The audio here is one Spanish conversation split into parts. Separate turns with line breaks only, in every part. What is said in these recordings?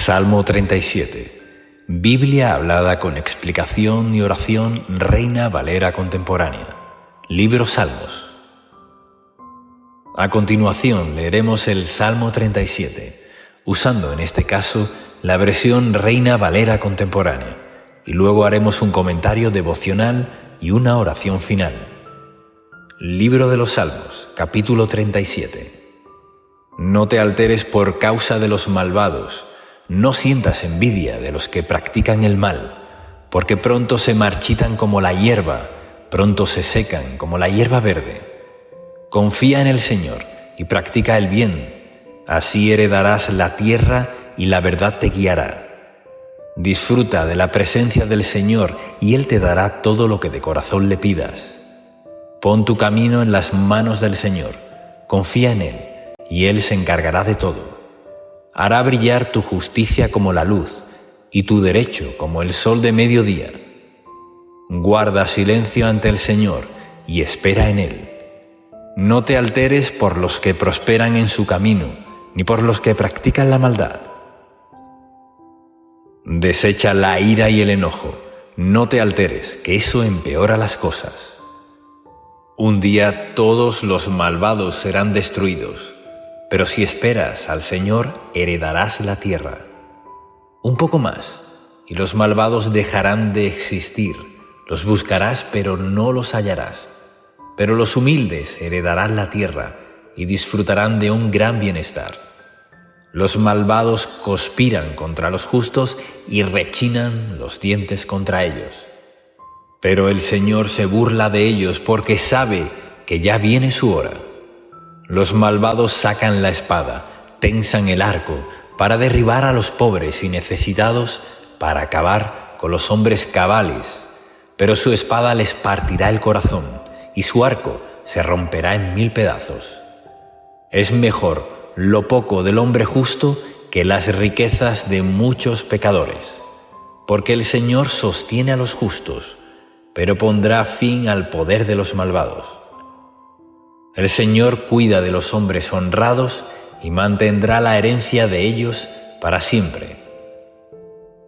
Salmo 37. Biblia hablada con explicación y oración, Reina Valera contemporánea. Libro Salmos. A continuación leeremos el Salmo 37, usando en este caso la versión Reina Valera contemporánea, y luego haremos un comentario devocional y una oración final. Libro de los Salmos, capítulo 37. No te alteres por causa de los malvados, no sientas envidia de los que practican el mal, porque pronto se marchitan como la hierba, pronto se secan como la hierba verde. Confía en el Señor y practica el bien, así heredarás la tierra y la verdad te guiará. Disfruta de la presencia del Señor y Él te dará todo lo que de corazón le pidas. Pon tu camino en las manos del Señor, confía en Él y Él se encargará de todo. Hará brillar tu justicia como la luz y tu derecho como el sol de mediodía. Guarda silencio ante el Señor y espera en Él. No te alteres por los que prosperan en su camino, ni por los que practican la maldad. Desecha la ira y el enojo, no te alteres, que eso empeora las cosas. Un día todos los malvados serán destruidos, pero si esperas al Señor, heredarás la tierra. Un poco más, y los malvados dejarán de existir. Los buscarás, pero no los hallarás. Pero los humildes heredarán la tierra y disfrutarán de un gran bienestar. Los malvados conspiran contra los justos y rechinan los dientes contra ellos. Pero el Señor se burla de ellos porque sabe que ya viene su hora. Los malvados sacan la espada, tensan el arco para derribar a los pobres y necesitados, para acabar con los hombres cabales. Pero su espada les partirá el corazón y su arco se romperá en 1000 pedazos. Es mejor lo poco del hombre justo que las riquezas de muchos pecadores, porque el Señor sostiene a los justos, pero pondrá fin al poder de los malvados. El Señor cuida de los hombres honrados y mantendrá la herencia de ellos para siempre.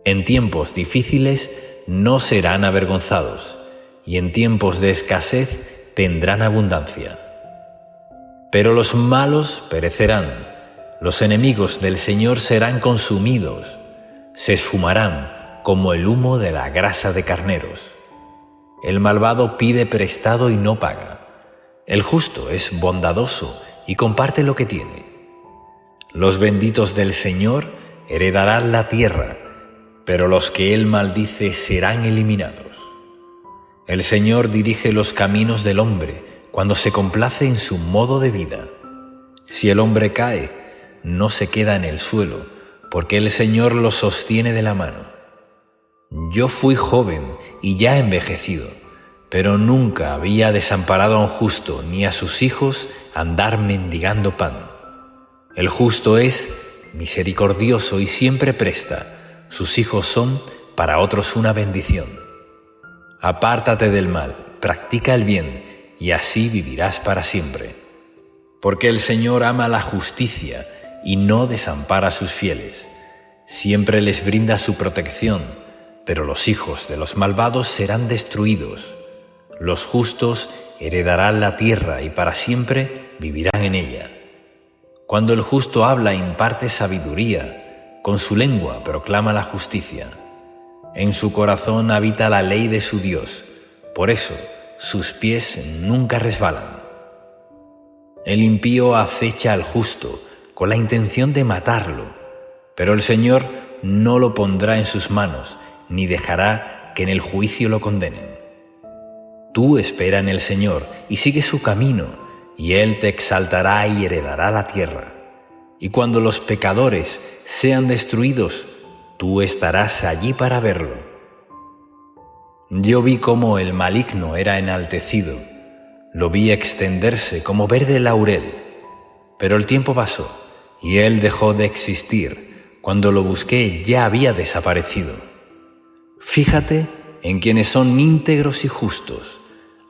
En tiempos difíciles no serán avergonzados, y en tiempos de escasez tendrán abundancia. Pero los malos perecerán, los enemigos del Señor serán consumidos, se esfumarán como el humo de la grasa de carneros. El malvado pide prestado y no paga. El justo es bondadoso y comparte lo que tiene. Los benditos del Señor heredarán la tierra, pero los que Él maldice serán eliminados. El Señor dirige los caminos del hombre cuando se complace en su modo de vida. Si el hombre cae, no se queda en el suelo, porque el Señor lo sostiene de la mano. Yo fui joven y ya envejecido, pero nunca había desamparado a un justo, ni a sus hijos andar mendigando pan. El justo es misericordioso y siempre presta, sus hijos son para otros una bendición. Apártate del mal, practica el bien, y así vivirás para siempre. Porque el Señor ama la justicia y no desampara a sus fieles. Siempre les brinda su protección, pero los hijos de los malvados serán destruidos. Los justos heredarán la tierra y para siempre vivirán en ella. Cuando el justo habla imparte sabiduría, con su lengua proclama la justicia. En su corazón habita la ley de su Dios, por eso sus pies nunca resbalan. El impío acecha al justo con la intención de matarlo, pero el Señor no lo pondrá en sus manos, ni dejará que en el juicio lo condenen. Tú espera en el Señor y sigue su camino, y Él te exaltará y heredará la tierra. Y cuando los pecadores sean destruidos, tú estarás allí para verlo. Yo vi cómo el maligno era enaltecido, lo vi extenderse como verde laurel, pero el tiempo pasó y él dejó de existir. Cuando lo busqué ya había desaparecido. Fíjate en quienes son íntegros y justos.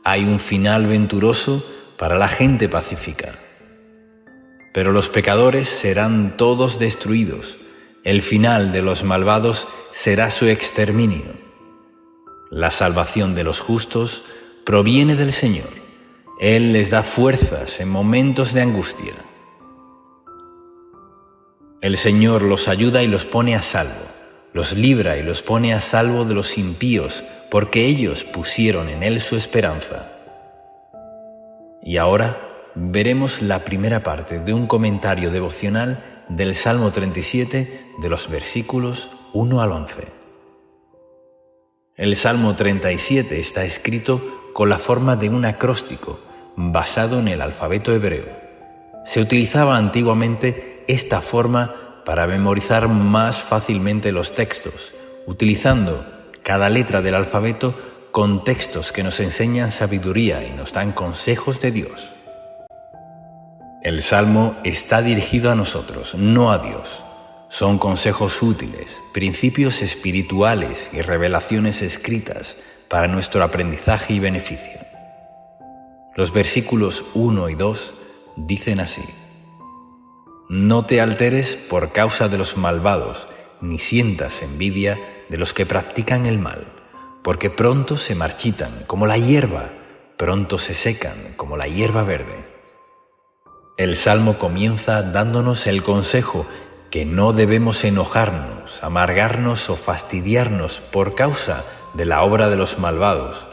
Hay un final venturoso para la gente pacífica. Pero los pecadores serán todos destruidos. El final de los malvados será su exterminio. La salvación de los justos proviene del Señor. Él les da fuerzas en momentos de angustia. El Señor los ayuda y los pone a salvo, los libra y los pone a salvo de los impíos, porque ellos pusieron en Él su esperanza. Y ahora veremos la primera parte de un comentario devocional del Salmo 37, de los versículos 1 al 11. El Salmo 37 está escrito con la forma de un acróstico, basado en el alfabeto hebreo. Se utilizaba antiguamente esta forma para memorizar más fácilmente los textos, utilizando cada letra del alfabeto con textos que nos enseñan sabiduría y nos dan consejos de Dios. El Salmo está dirigido a nosotros, no a Dios. Son consejos útiles, principios espirituales y revelaciones escritas para nuestro aprendizaje y beneficio. Los versículos 1 y 2 dicen así: No te alteres por causa de los malvados, ni sientas envidia de los que practican el mal, porque pronto se marchitan como la hierba, pronto se secan como la hierba verde. El Salmo comienza dándonos el consejo que no debemos enojarnos, amargarnos o fastidiarnos por causa de la obra de los malvados,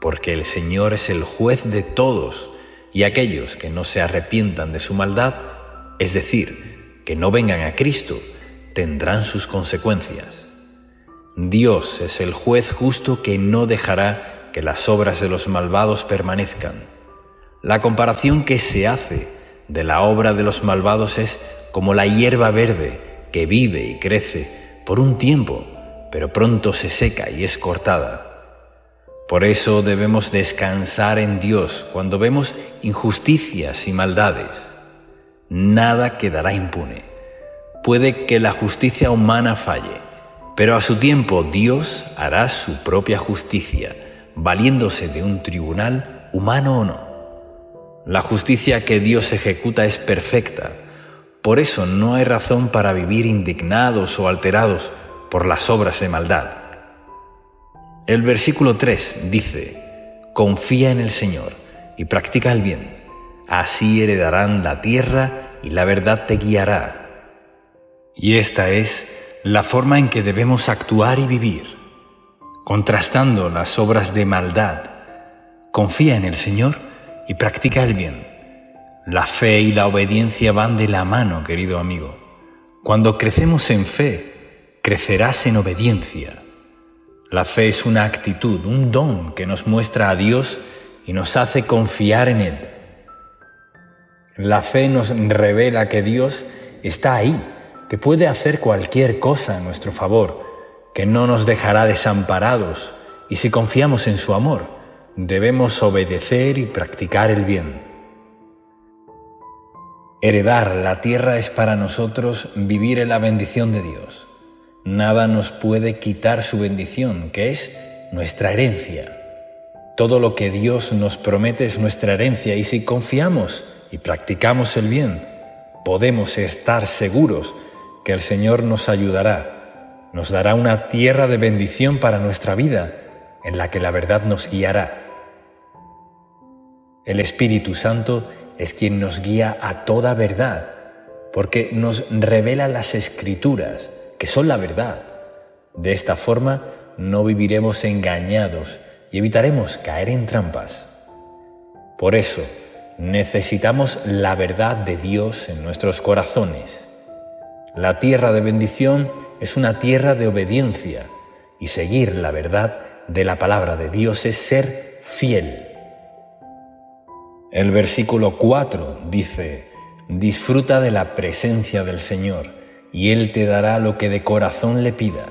porque el Señor es el juez de todos, y aquellos que no se arrepientan de su maldad, es decir, que no vengan a Cristo, tendrán sus consecuencias. Dios es el juez justo que no dejará que las obras de los malvados permanezcan. La comparación que se hace de la obra de los malvados es como la hierba verde que vive y crece por un tiempo, pero pronto se seca y es cortada. Por eso debemos descansar en Dios cuando vemos injusticias y maldades. Nada quedará impune. Puede que la justicia humana falle, pero a su tiempo Dios hará su propia justicia, valiéndose de un tribunal humano o no. La justicia que Dios ejecuta es perfecta, por eso no hay razón para vivir indignados o alterados por las obras de maldad. El versículo 3 dice: Confía en el Señor y practica el bien, así heredarán la tierra y la verdad te guiará. Y esta es la forma en que debemos actuar y vivir, contrastando las obras de maldad. Confía en el Señor y practica el bien. La fe y la obediencia van de la mano, querido amigo. Cuando crecemos en fe, crecerás en obediencia. La fe es una actitud, un don que nos muestra a Dios y nos hace confiar en Él. La fe nos revela que Dios está ahí, que puede hacer cualquier cosa en nuestro favor, que no nos dejará desamparados, y si confiamos en su amor, debemos obedecer y practicar el bien. Heredar la tierra es para nosotros vivir en la bendición de Dios. Nada nos puede quitar su bendición, que es nuestra herencia. Todo lo que Dios nos promete es nuestra herencia, y si confiamos y practicamos el bien, podemos estar seguros que el Señor nos ayudará, nos dará una tierra de bendición para nuestra vida, en la que la verdad nos guiará. El Espíritu Santo es quien nos guía a toda verdad, porque nos revela las Escrituras, que son la verdad. De esta forma no viviremos engañados y evitaremos caer en trampas. Por eso, necesitamos la verdad de Dios en nuestros corazones. La tierra de bendición es una tierra de obediencia, y seguir la verdad de la palabra de Dios es ser fiel. El versículo 4 dice: Disfruta de la presencia del Señor, y Él te dará lo que de corazón le pidas.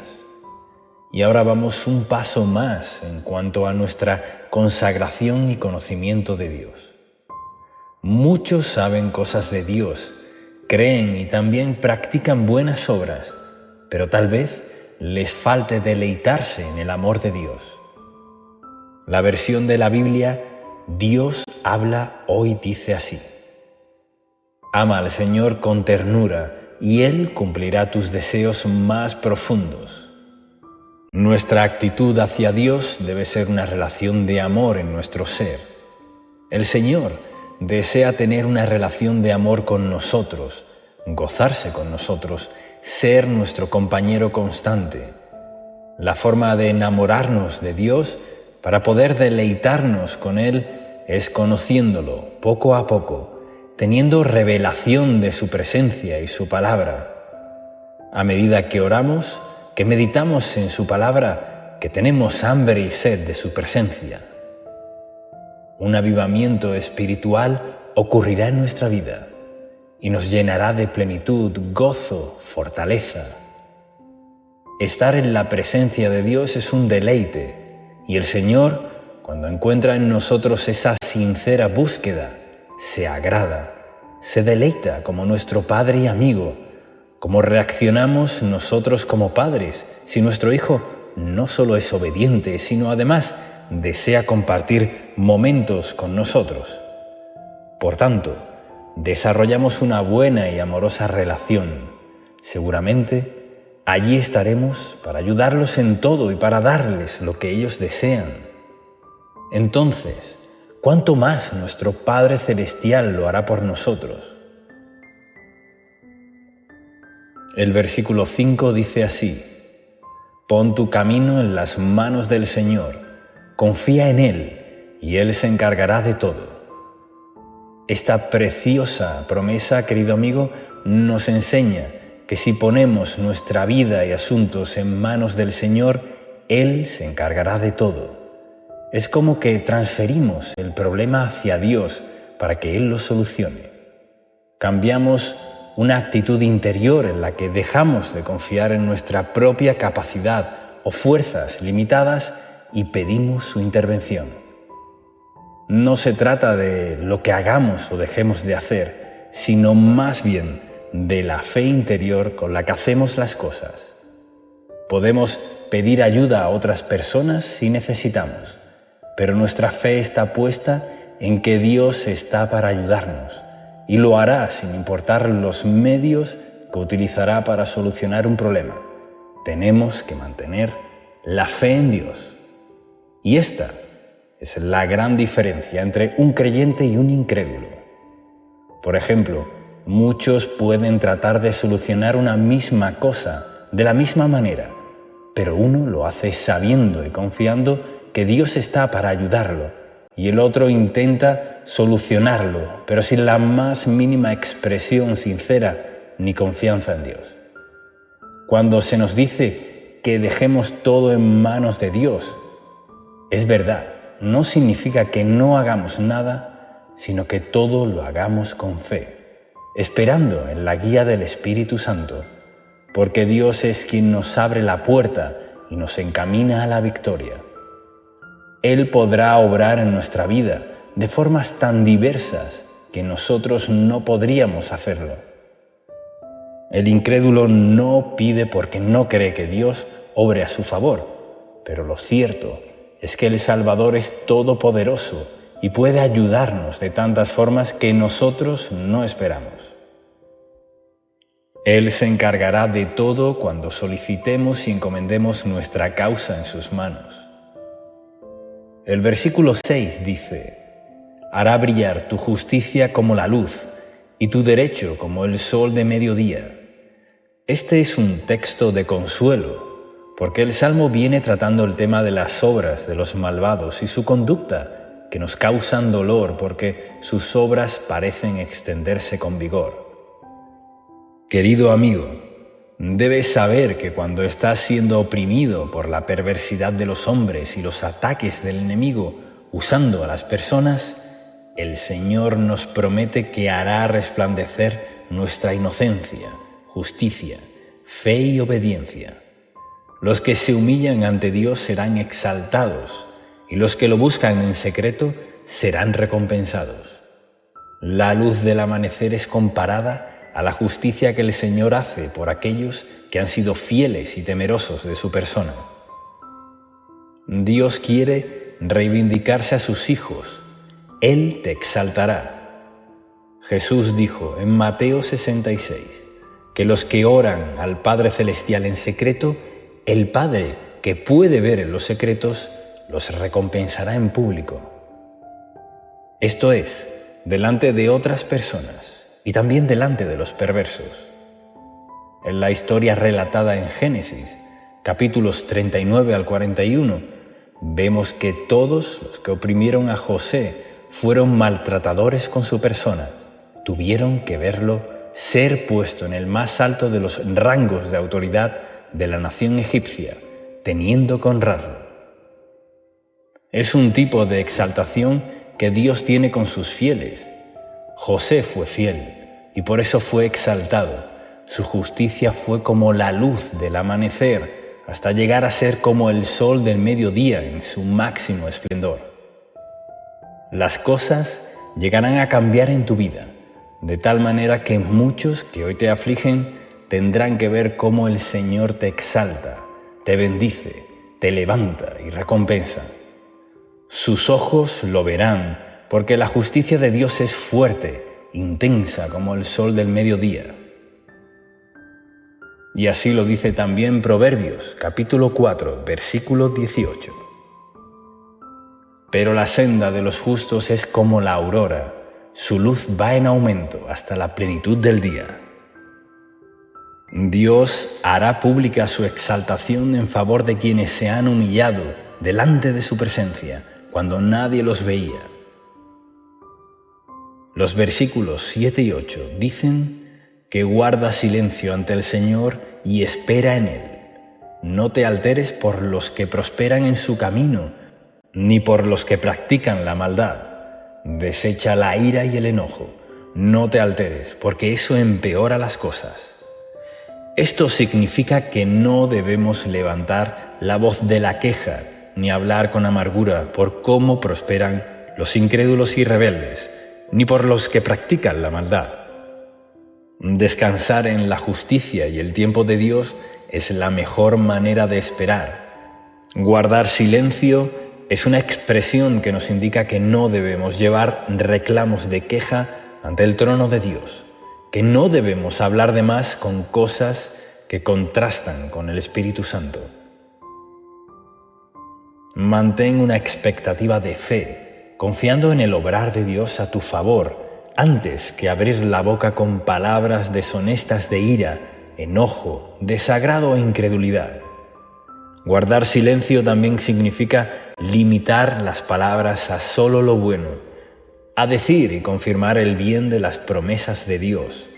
Y ahora vamos un paso más en cuanto a nuestra consagración y conocimiento de Dios. Muchos saben cosas de Dios, creen y también practican buenas obras, pero tal vez les falte deleitarse en el amor de Dios. La versión de la Biblia Dios habla hoy dice así: Ama al Señor con ternura y Él cumplirá tus deseos más profundos. Nuestra actitud hacia Dios debe ser una relación de amor en nuestro ser. El Señor desea tener una relación de amor con nosotros, gozarse con nosotros, ser nuestro compañero constante. La forma de enamorarnos de Dios para poder deleitarnos con Él es conociéndolo poco a poco, teniendo revelación de su presencia y su palabra. A medida que oramos, que meditamos en su palabra, que tenemos hambre y sed de su presencia. Un avivamiento espiritual ocurrirá en nuestra vida y nos llenará de plenitud, gozo, fortaleza. Estar en la presencia de Dios es un deleite y el Señor, cuando encuentra en nosotros esa sincera búsqueda, se agrada, se deleita como nuestro Padre y amigo. ¿Cómo reaccionamos nosotros como padres si nuestro hijo no solo es obediente, sino además desea compartir momentos con nosotros? Por tanto, desarrollamos una buena y amorosa relación. Seguramente, allí estaremos para ayudarlos en todo y para darles lo que ellos desean. Entonces, ¿cuánto más nuestro Padre Celestial lo hará por nosotros? El versículo 5 dice así: «Pon tu camino en las manos del Señor, confía en Él, y Él se encargará de todo». Esta preciosa promesa, querido amigo, nos enseña que si ponemos nuestra vida y asuntos en manos del Señor, Él se encargará de todo. Es como que transferimos el problema hacia Dios para que Él lo solucione. Cambiamos una actitud interior en la que dejamos de confiar en nuestra propia capacidad o fuerzas limitadas y pedimos su intervención. No se trata de lo que hagamos o dejemos de hacer, sino más bien de la fe interior con la que hacemos las cosas. Podemos pedir ayuda a otras personas si necesitamos, pero nuestra fe está puesta en que Dios está para ayudarnos y lo hará sin importar los medios que utilizará para solucionar un problema. Tenemos que mantener la fe en Dios. Y esta es la gran diferencia entre un creyente y un incrédulo. Por ejemplo, muchos pueden tratar de solucionar una misma cosa de la misma manera, pero uno lo hace sabiendo y confiando que Dios está para ayudarlo, y el otro intenta solucionarlo, pero sin la más mínima expresión sincera ni confianza en Dios. Cuando se nos dice que dejemos todo en manos de Dios, es verdad, no significa que no hagamos nada, sino que todo lo hagamos con fe, esperando en la guía del Espíritu Santo, porque Dios es quien nos abre la puerta y nos encamina a la victoria. Él podrá obrar en nuestra vida de formas tan diversas que nosotros no podríamos hacerlo. El incrédulo no pide porque no cree que Dios obre a su favor, pero lo cierto es que el Salvador es todopoderoso y puede ayudarnos de tantas formas que nosotros no esperamos. Él se encargará de todo cuando solicitemos y encomendemos nuestra causa en sus manos. El versículo 6 dice: «Hará brillar tu justicia como la luz y tu derecho como el sol de mediodía». Este es un texto de consuelo, porque el Salmo viene tratando el tema de las obras de los malvados y su conducta, que nos causan dolor porque sus obras parecen extenderse con vigor. Querido amigo, debes saber que cuando estás siendo oprimido por la perversidad de los hombres y los ataques del enemigo usando a las personas, el Señor nos promete que hará resplandecer nuestra inocencia, justicia, fe y obediencia. Los que se humillan ante Dios serán exaltados y los que lo buscan en secreto serán recompensados. La luz del amanecer es comparada a la justicia que el Señor hace por aquellos que han sido fieles y temerosos de su persona. Dios quiere reivindicarse a sus hijos. Él te exaltará. Jesús dijo en Mateo 66, que los que oran al Padre Celestial en secreto, el Padre que puede ver en los secretos, los recompensará en público. Esto es, delante de otras personas y también delante de los perversos. En la historia relatada en Génesis, capítulos 39 al 41, vemos que todos los que oprimieron a José fueron maltratadores con su persona. Tuvieron que verlo ser puesto en el más alto de los rangos de autoridad de la nación egipcia, teniendo que honrarlo. Es un tipo de exaltación que Dios tiene con sus fieles. José fue fiel y por eso fue exaltado. Su justicia fue como la luz del amanecer, hasta llegar a ser como el sol del mediodía en su máximo esplendor. Las cosas llegarán a cambiar en tu vida, de tal manera que muchos que hoy te afligen tendrán que ver cómo el Señor te exalta, te bendice, te levanta y recompensa. Sus ojos lo verán, porque la justicia de Dios es fuerte, intensa como el sol del mediodía. Y así lo dice también Proverbios, capítulo 4, versículo 18. Pero la senda de los justos es como la aurora, su luz va en aumento hasta la plenitud del día. Dios hará pública su exaltación en favor de quienes se han humillado delante de su presencia, cuando nadie los veía. Los versículos 7 y 8 dicen que guarda silencio ante el Señor y espera en Él. No te alteres por los que prosperan en su camino, ni por los que practican la maldad. Desecha la ira y el enojo. No te alteres, porque eso empeora las cosas. Esto significa que no debemos levantar la voz de la queja, ni hablar con amargura por cómo prosperan los incrédulos y rebeldes, ni por los que practican la maldad. Descansar en la justicia y el tiempo de Dios es la mejor manera de esperar. Guardar silencio es una expresión que nos indica que no debemos llevar reclamos de queja ante el trono de Dios, que no debemos hablar de más con cosas que contrastan con el Espíritu Santo. Mantén una expectativa de fe, confiando en el obrar de Dios a tu favor, antes que abrir la boca con palabras deshonestas de ira, enojo, desagrado e incredulidad. Guardar silencio también significa limitar las palabras a solo lo bueno, a decir y confirmar el bien de las promesas de Dios.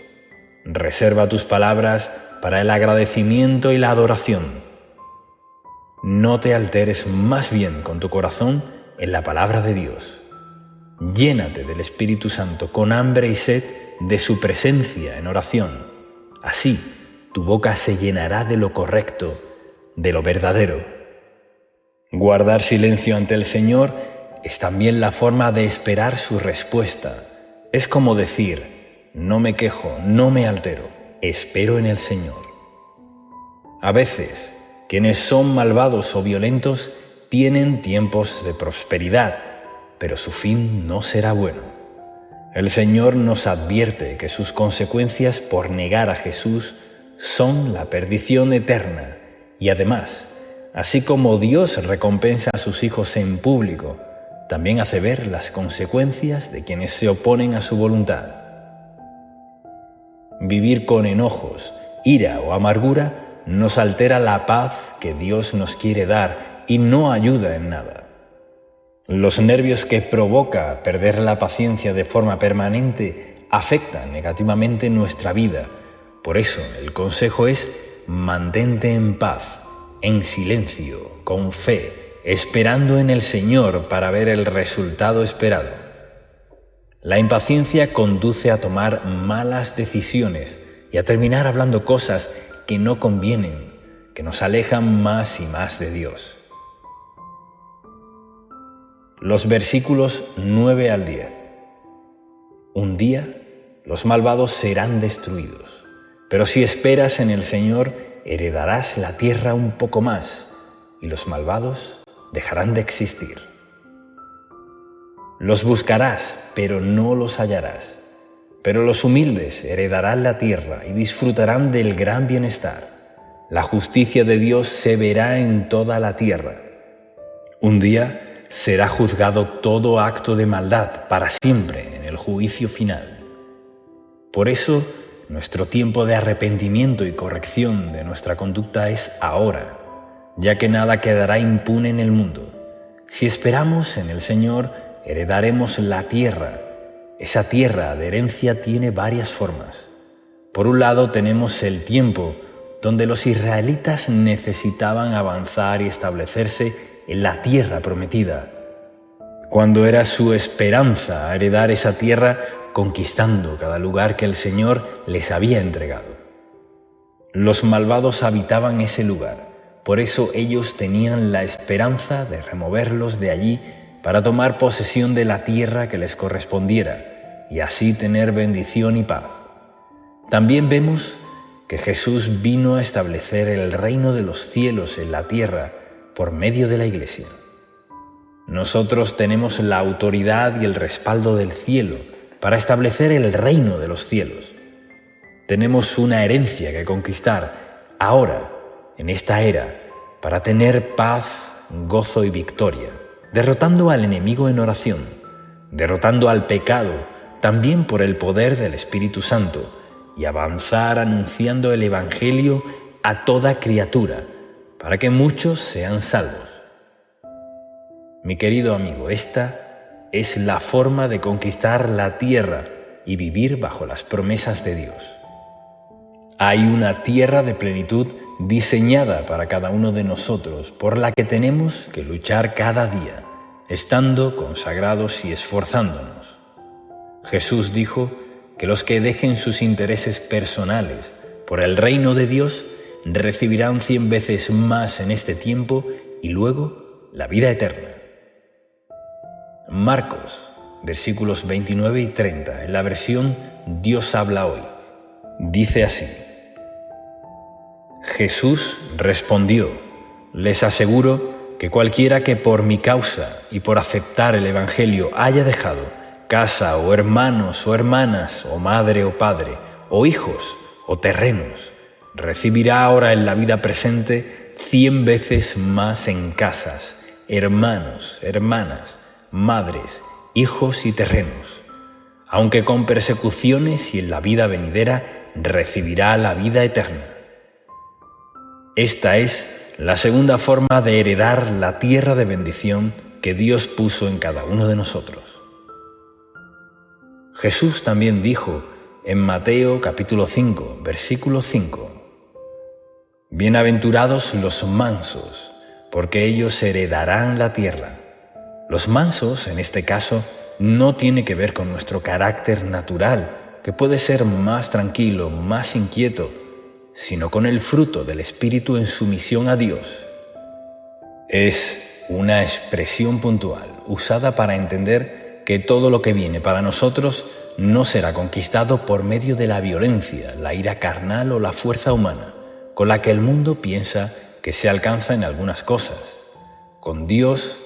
Reserva tus palabras para el agradecimiento y la adoración. No te alteres, más bien con tu corazón en la palabra de Dios. Llénate del Espíritu Santo con hambre y sed de su presencia en oración. Así, tu boca se llenará de lo correcto, de lo verdadero. Guardar silencio ante el Señor es también la forma de esperar su respuesta. Es como decir, no me quejo, no me altero, espero en el Señor. A veces, quienes son malvados o violentos tienen tiempos de prosperidad, pero su fin no será bueno. El Señor nos advierte que sus consecuencias por negar a Jesús son la perdición eterna y además, así como Dios recompensa a sus hijos en público, también hace ver las consecuencias de quienes se oponen a su voluntad. Vivir con enojos, ira o amargura nos altera la paz que Dios nos quiere dar y no ayuda en nada. Los nervios que provoca perder la paciencia de forma permanente afectan negativamente nuestra vida. Por eso el consejo es mantente en paz, en silencio, con fe, esperando en el Señor para ver el resultado esperado. La impaciencia conduce a tomar malas decisiones y a terminar hablando cosas que no convienen, que nos alejan más y más de Dios. Los versículos 9 al 10. Un día los malvados serán destruidos, pero si esperas en el Señor, heredarás la tierra un poco más, y los malvados dejarán de existir. Los buscarás, pero no los hallarás. Pero los humildes heredarán la tierra y disfrutarán del gran bienestar. La justicia de Dios se verá en toda la tierra. Un día será juzgado todo acto de maldad para siempre en el juicio final. Por eso, nuestro tiempo de arrepentimiento y corrección de nuestra conducta es ahora, ya que nada quedará impune en el mundo. Si esperamos en el Señor, heredaremos la tierra. Esa tierra de herencia tiene varias formas. Por un lado tenemos el tiempo donde los israelitas necesitaban avanzar y establecerse en la tierra prometida, cuando era su esperanza heredar esa tierra conquistando cada lugar que el Señor les había entregado. Los malvados habitaban ese lugar, por eso ellos tenían la esperanza de removerlos de allí para tomar posesión de la tierra que les correspondiera y así tener bendición y paz. También vemos que Jesús vino a establecer el reino de los cielos en la tierra por medio de la Iglesia. Nosotros tenemos la autoridad y el respaldo del cielo para establecer el reino de los cielos. Tenemos una herencia que conquistar ahora, en esta era, para tener paz, gozo y victoria, derrotando al enemigo en oración, derrotando al pecado también por el poder del Espíritu Santo y avanzar anunciando el Evangelio a toda criatura para que muchos sean salvos. Mi querido amigo, esta es la forma de conquistar la tierra y vivir bajo las promesas de Dios. Hay una tierra de plenitud diseñada para cada uno de nosotros, por la que tenemos que luchar cada día, estando consagrados y esforzándonos. Jesús dijo que los que dejen sus intereses personales por el reino de Dios recibirán 100 veces más en este tiempo y luego la vida eterna. Marcos, versículos 29 y 30, en la versión Dios habla hoy, dice así: Jesús respondió: les aseguro que cualquiera que por mi causa y por aceptar el Evangelio haya dejado casa o hermanos o hermanas o madre o padre o hijos o terrenos, recibirá ahora en la vida presente 100 veces más en casas, hermanos, hermanas, madres, hijos y terrenos, aunque con persecuciones, y en la vida venidera recibirá la vida eterna. Esta es la segunda forma de heredar la tierra de bendición que Dios puso en cada uno de nosotros. Jesús también dijo en Mateo capítulo 5, versículo 5: Bienaventurados los mansos, porque ellos heredarán la tierra. Los mansos, en este caso, no tiene que ver con nuestro carácter natural, que puede ser más tranquilo, más inquieto, sino con el fruto del Espíritu en sumisión a Dios. Es una expresión puntual, usada para entender que todo lo que viene para nosotros no será conquistado por medio de la violencia, la ira carnal o la fuerza humana, con la que el mundo piensa que se alcanza en algunas cosas. Con Dios,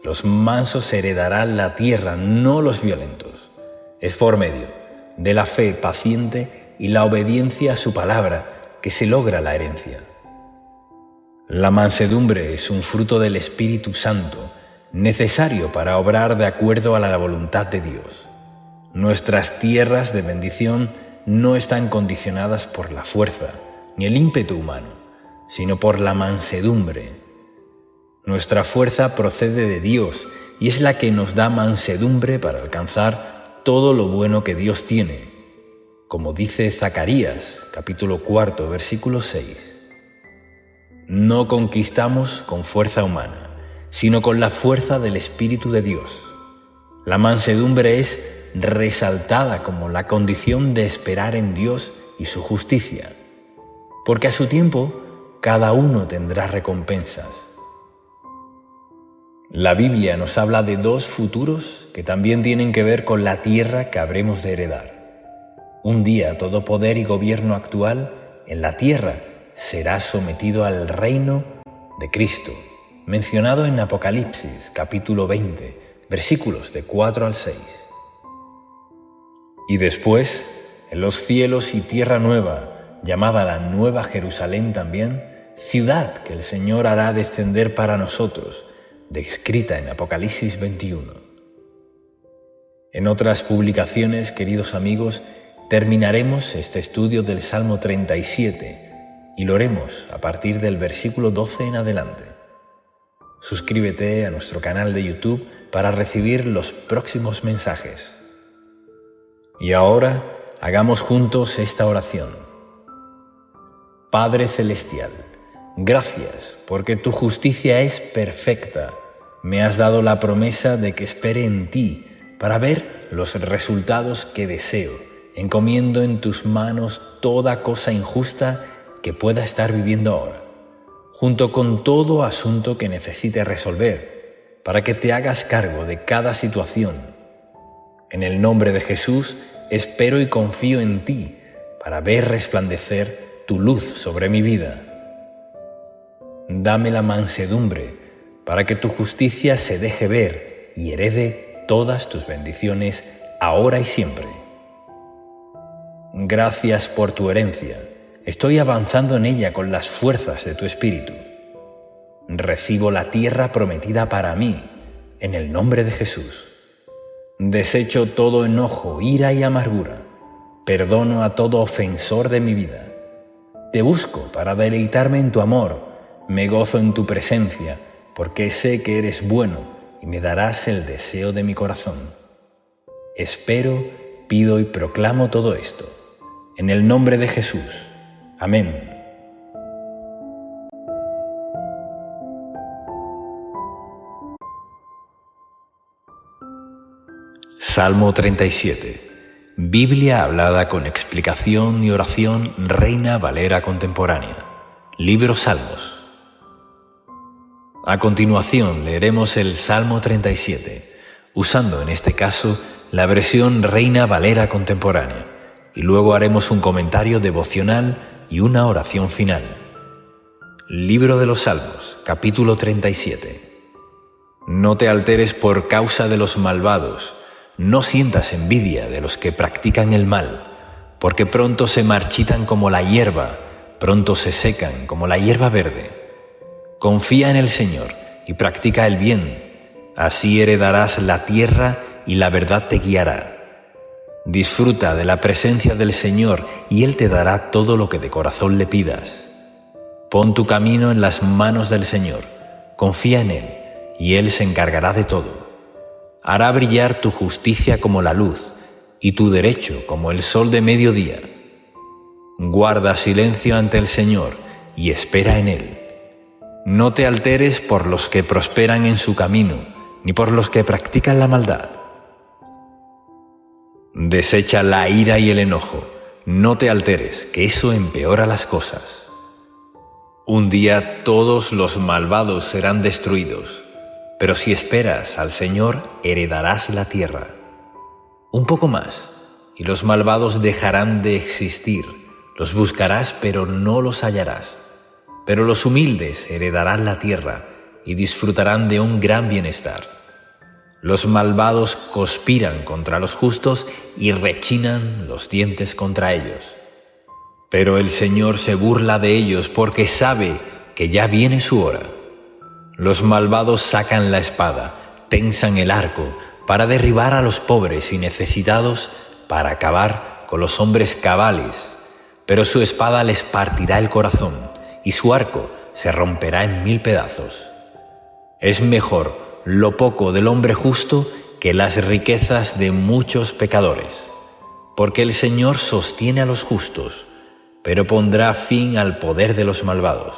los mansos heredarán la tierra, no los violentos. Es por medio de la fe paciente y la obediencia a su palabra que se logra la herencia. La mansedumbre es un fruto del Espíritu Santo, necesario para obrar de acuerdo a la voluntad de Dios. Nuestras tierras de bendición no están condicionadas por la fuerza ni el ímpetu humano, sino por la mansedumbre. Nuestra fuerza procede de Dios y es la que nos da mansedumbre para alcanzar todo lo bueno que Dios tiene, como dice Zacarías, capítulo 4, versículo 6. No conquistamos con fuerza humana, sino con la fuerza del Espíritu de Dios. La mansedumbre es resaltada como la condición de esperar en Dios y su justicia, porque a su tiempo cada uno tendrá recompensas. La Biblia nos habla de dos futuros que también tienen que ver con la tierra que habremos de heredar. Un día todo poder y gobierno actual en la tierra será sometido al reino de Cristo, mencionado en Apocalipsis capítulo 20, versículos de 4 al 6. Y después, en los cielos y tierra nueva, llamada la Nueva Jerusalén también, ciudad que el Señor hará descender para nosotros, descrita en Apocalipsis 21. En otras publicaciones, queridos amigos, terminaremos este estudio del Salmo 37 y lo haremos a partir del versículo 12 en adelante. Suscríbete a nuestro canal de YouTube para recibir los próximos mensajes. Y ahora hagamos juntos esta oración. Padre Celestial, gracias porque tu justicia es perfecta. Me has dado la promesa de que espere en ti para ver los resultados que deseo. Encomiendo en tus manos toda cosa injusta que pueda estar viviendo ahora, junto con todo asunto que necesite resolver, para que te hagas cargo de cada situación. En el nombre de Jesús, espero y confío en ti para ver resplandecer tu luz sobre mi vida. Dame la mansedumbre para que tu justicia se deje ver y herede todas tus bendiciones ahora y siempre. Gracias por tu herencia. Estoy avanzando en ella con las fuerzas de tu Espíritu. Recibo la tierra prometida para mí, en el nombre de Jesús. Desecho todo enojo, ira y amargura. Perdono a todo ofensor de mi vida. Te busco para deleitarme en tu amor. Me gozo en tu presencia, porque sé que eres bueno y me darás el deseo de mi corazón. Espero, pido y proclamo todo esto. En el nombre de Jesús. Amén. Salmo 37. Biblia hablada con explicación y oración Reina Valera contemporánea. Libro Salmos. A continuación leeremos el Salmo 37, usando en este caso la versión Reina Valera contemporánea, y luego haremos un comentario devocional y una oración final. Libro de los Salmos, capítulo 37. No te alteres por causa de los malvados, no sientas envidia de los que practican el mal, porque pronto se marchitan como la hierba, pronto se secan como la hierba verde. Confía en el Señor y practica el bien, así heredarás la tierra y la verdad te guiará. Disfruta de la presencia del Señor y Él te dará todo lo que de corazón le pidas. Pon tu camino en las manos del Señor, confía en Él y Él se encargará de todo. Hará brillar tu justicia como la luz y tu derecho como el sol de mediodía. Guarda silencio ante el Señor y espera en Él. No te alteres por los que prosperan en su camino, ni por los que practican la maldad. Desecha la ira y el enojo. No te alteres, que eso empeora las cosas. Un día todos los malvados serán destruidos, pero si esperas al Señor, heredarás la tierra. Un poco más, y los malvados dejarán de existir. Los buscarás, pero no los hallarás. Pero los humildes heredarán la tierra y disfrutarán de un gran bienestar. Los malvados conspiran contra los justos y rechinan los dientes contra ellos. Pero el Señor se burla de ellos porque sabe que ya viene su hora. Los malvados sacan la espada, tensan el arco para derribar a los pobres y necesitados, para acabar con los hombres cabales. Pero su espada les partirá el corazón y su arco se romperá en 1000 pedazos. Es mejor lo poco del hombre justo que las riquezas de muchos pecadores, porque el Señor sostiene a los justos, pero pondrá fin al poder de los malvados.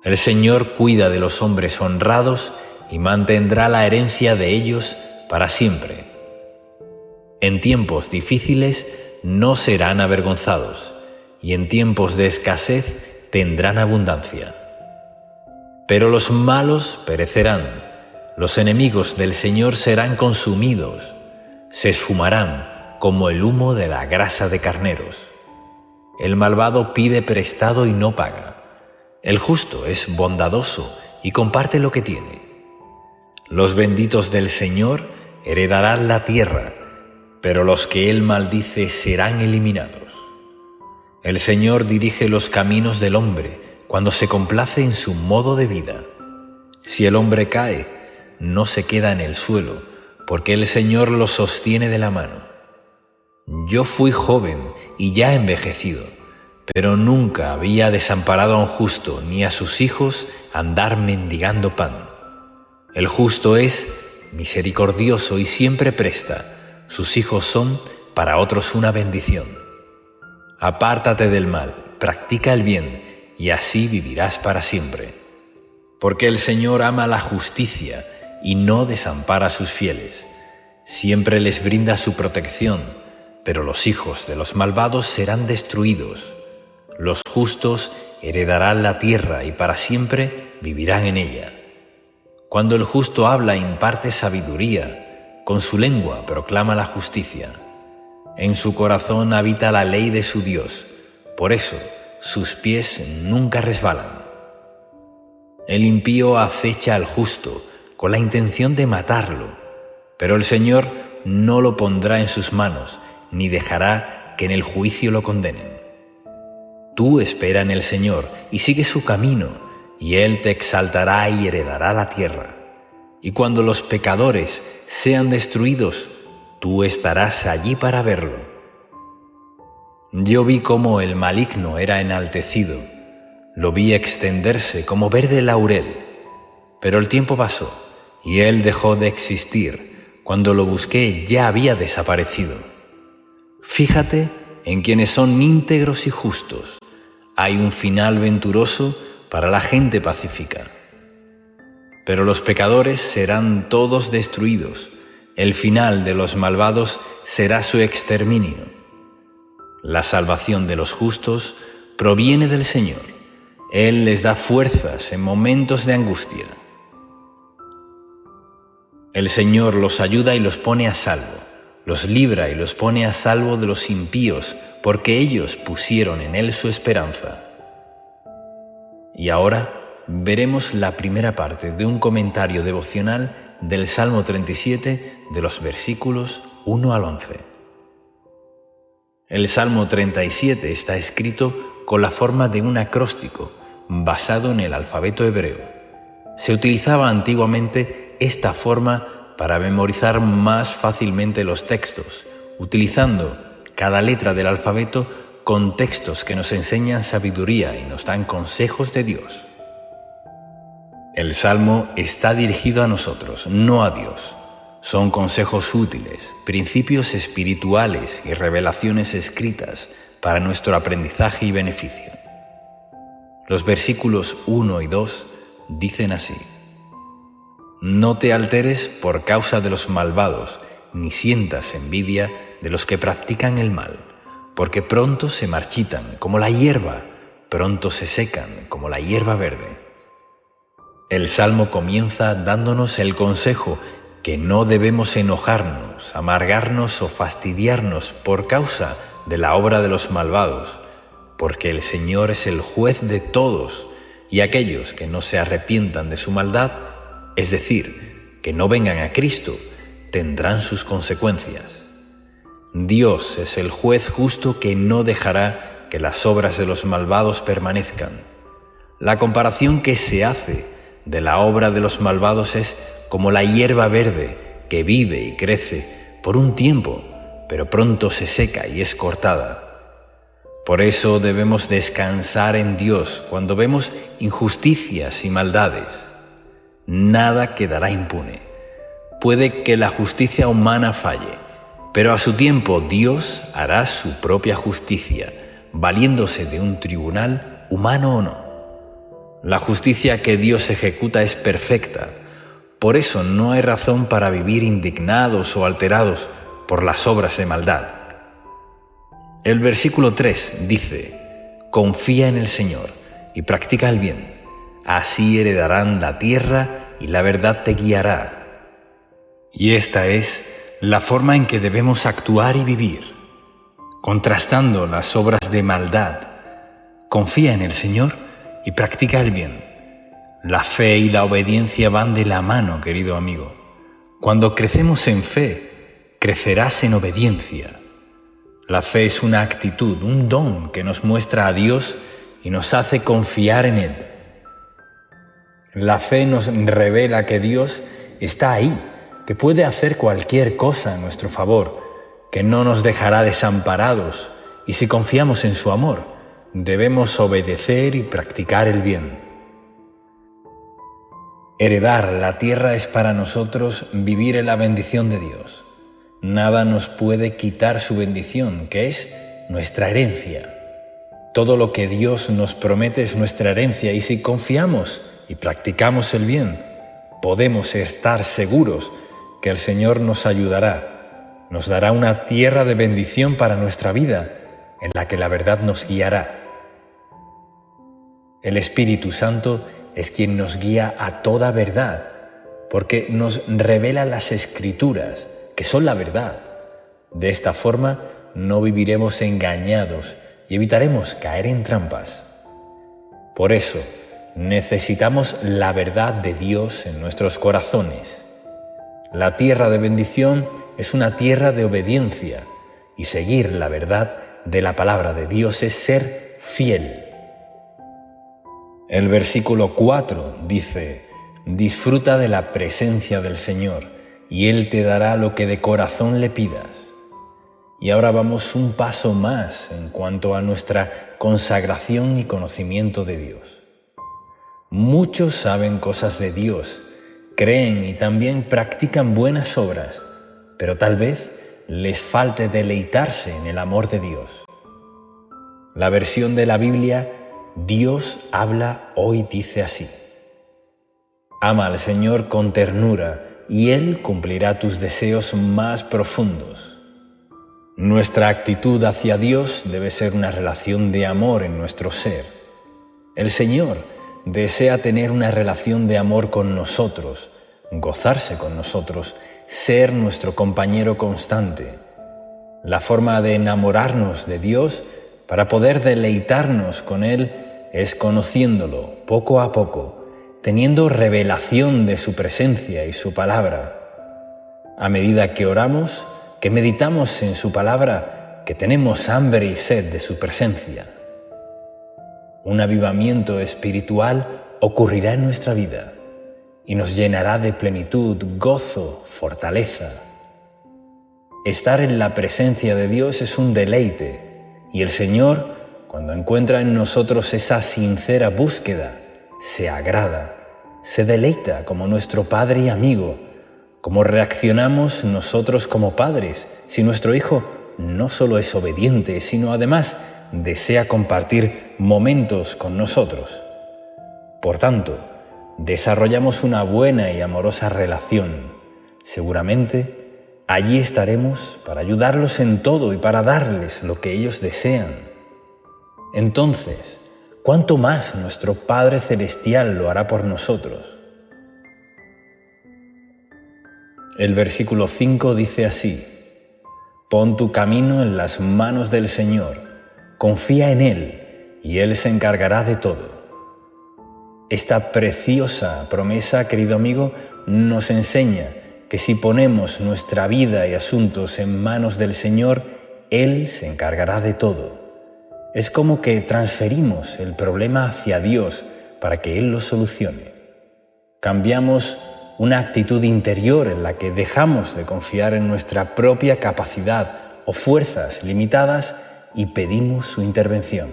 El Señor cuida de los hombres honrados y mantendrá la herencia de ellos para siempre. En tiempos difíciles no serán avergonzados, y en tiempos de escasez tendrán abundancia. Pero los malos perecerán, los enemigos del Señor serán consumidos, se esfumarán como el humo de la grasa de carneros. El malvado pide prestado y no paga. El justo es bondadoso y comparte lo que tiene. Los benditos del Señor heredarán la tierra, pero los que él maldice serán eliminados. El Señor dirige los caminos del hombre cuando se complace en su modo de vida. Si el hombre cae, no se queda en el suelo, porque el Señor lo sostiene de la mano. Yo fui joven y ya envejecido, pero nunca había desamparado a un justo ni a sus hijos andar mendigando pan. El justo es misericordioso y siempre presta, sus hijos son para otros una bendición. Apártate del mal, practica el bien, y así vivirás para siempre. Porque el Señor ama la justicia y no desampara a sus fieles. Siempre les brinda su protección, pero los hijos de los malvados serán destruidos. Los justos heredarán la tierra y para siempre vivirán en ella. Cuando el justo habla imparte sabiduría, con su lengua proclama la justicia. En su corazón habita la ley de su Dios, por eso sus pies nunca resbalan. El impío acecha al justo con la intención de matarlo, pero el Señor no lo pondrá en sus manos, ni dejará que en el juicio lo condenen. Tú espera en el Señor y sigue su camino, y Él te exaltará y heredará la tierra. Y cuando los pecadores sean destruidos, tú estarás allí para verlo. Yo vi cómo el maligno era enaltecido, lo vi extenderse como verde laurel, pero el tiempo pasó y él dejó de existir. Cuando lo busqué ya había desaparecido. Fíjate en quienes son íntegros y justos. Hay un final venturoso para la gente pacífica. Pero los pecadores serán todos destruidos. El final de los malvados será su exterminio. La salvación de los justos proviene del Señor. Él les da fuerzas en momentos de angustia. El Señor los ayuda y los pone a salvo. Los libra y los pone a salvo de los impíos, porque ellos pusieron en Él su esperanza. Y ahora veremos la primera parte de un comentario devocional del Salmo 37, de los versículos 1 al 11. El Salmo 37 está escrito con la forma de un acróstico, basado en el alfabeto hebreo. Se utilizaba antiguamente esta forma para memorizar más fácilmente los textos, utilizando cada letra del alfabeto con textos que nos enseñan sabiduría y nos dan consejos de Dios. El Salmo está dirigido a nosotros, no a Dios. Son consejos útiles, principios espirituales y revelaciones escritas para nuestro aprendizaje y beneficio. Los versículos 1 y 2 dicen así: No te alteres por causa de los malvados, ni sientas envidia de los que practican el mal, porque pronto se marchitan como la hierba, pronto se secan como la hierba verde. El Salmo comienza dándonos el consejo que no debemos enojarnos, amargarnos o fastidiarnos por causa de la obra de los malvados, porque el Señor es el juez de todos, y aquellos que no se arrepientan de su maldad, es decir, que no vengan a Cristo, tendrán sus consecuencias. Dios es el juez justo que no dejará que las obras de los malvados permanezcan. La comparación que se hace de la obra de los malvados es como la hierba verde que vive y crece por un tiempo, pero pronto se seca y es cortada. Por eso debemos descansar en Dios cuando vemos injusticias y maldades. Nada quedará impune. Puede que la justicia humana falle, pero a su tiempo Dios hará su propia justicia, valiéndose de un tribunal humano o no. La justicia que Dios ejecuta es perfecta, por eso no hay razón para vivir indignados o alterados por las obras de maldad. El versículo 3 dice: Confía en el Señor y practica el bien, así heredarán la tierra y la verdad te guiará. Y esta es la forma en que debemos actuar y vivir, contrastando las obras de maldad. Confía en el Señor y practica el bien. La fe y la obediencia van de la mano, querido amigo. Cuando crecemos en fe, crecerás en obediencia. La fe es una actitud, un don que nos muestra a Dios y nos hace confiar en Él. La fe nos revela que Dios está ahí, que puede hacer cualquier cosa en nuestro favor, que no nos dejará desamparados, y si confiamos en su amor, debemos obedecer y practicar el bien. Heredar la tierra es para nosotros vivir en la bendición de Dios. Nada nos puede quitar su bendición, que es nuestra herencia. Todo lo que Dios nos promete es nuestra herencia, y si confiamos y practicamos el bien, podemos estar seguros que el Señor nos ayudará, nos dará una tierra de bendición para nuestra vida, en la que la verdad nos guiará. El Espíritu Santo es quien nos guía a toda verdad, porque nos revela las Escrituras, que son la verdad. De esta forma no viviremos engañados y evitaremos caer en trampas. Por eso, necesitamos la verdad de Dios en nuestros corazones. La tierra de bendición es una tierra de obediencia, y seguir la verdad de la palabra de Dios es ser fiel. El versículo 4 dice: disfruta de la presencia del Señor, y Él te dará lo que de corazón le pidas. Y ahora vamos un paso más en cuanto a nuestra consagración y conocimiento de Dios. Muchos saben cosas de Dios, creen y también practican buenas obras, pero tal vez les falte deleitarse en el amor de Dios. La versión de la Biblia Dios habla hoy dice así: ama al Señor con ternura, y Él cumplirá tus deseos más profundos. Nuestra actitud hacia Dios debe ser una relación de amor en nuestro ser. El Señor desea tener una relación de amor con nosotros, gozarse con nosotros, ser nuestro compañero constante. La forma de enamorarnos de Dios para poder deleitarnos con Él es conociéndolo poco a poco, teniendo revelación de su presencia y su palabra. A medida que oramos, que meditamos en su palabra, que tenemos hambre y sed de su presencia. Un avivamiento espiritual ocurrirá en nuestra vida y nos llenará de plenitud, gozo, fortaleza. Estar en la presencia de Dios es un deleite, y el Señor, cuando encuentra en nosotros esa sincera búsqueda, se agrada, se deleita como nuestro Padre y amigo. ¿Cómo reaccionamos nosotros como padres si nuestro hijo no solo es obediente, sino además desea compartir momentos con nosotros? Por tanto, desarrollamos una buena y amorosa relación. Seguramente allí estaremos para ayudarlos en todo y para darles lo que ellos desean. Entonces, ¿cuánto más nuestro Padre Celestial lo hará por nosotros? El versículo 5 dice así: pon tu camino en las manos del Señor, confía en Él, y Él se encargará de todo. Esta preciosa promesa, querido amigo, nos enseña que si ponemos nuestra vida y asuntos en manos del Señor, Él se encargará de todo. Es como que transferimos el problema hacia Dios para que Él lo solucione. Cambiamos una actitud interior en la que dejamos de confiar en nuestra propia capacidad o fuerzas limitadas y pedimos su intervención.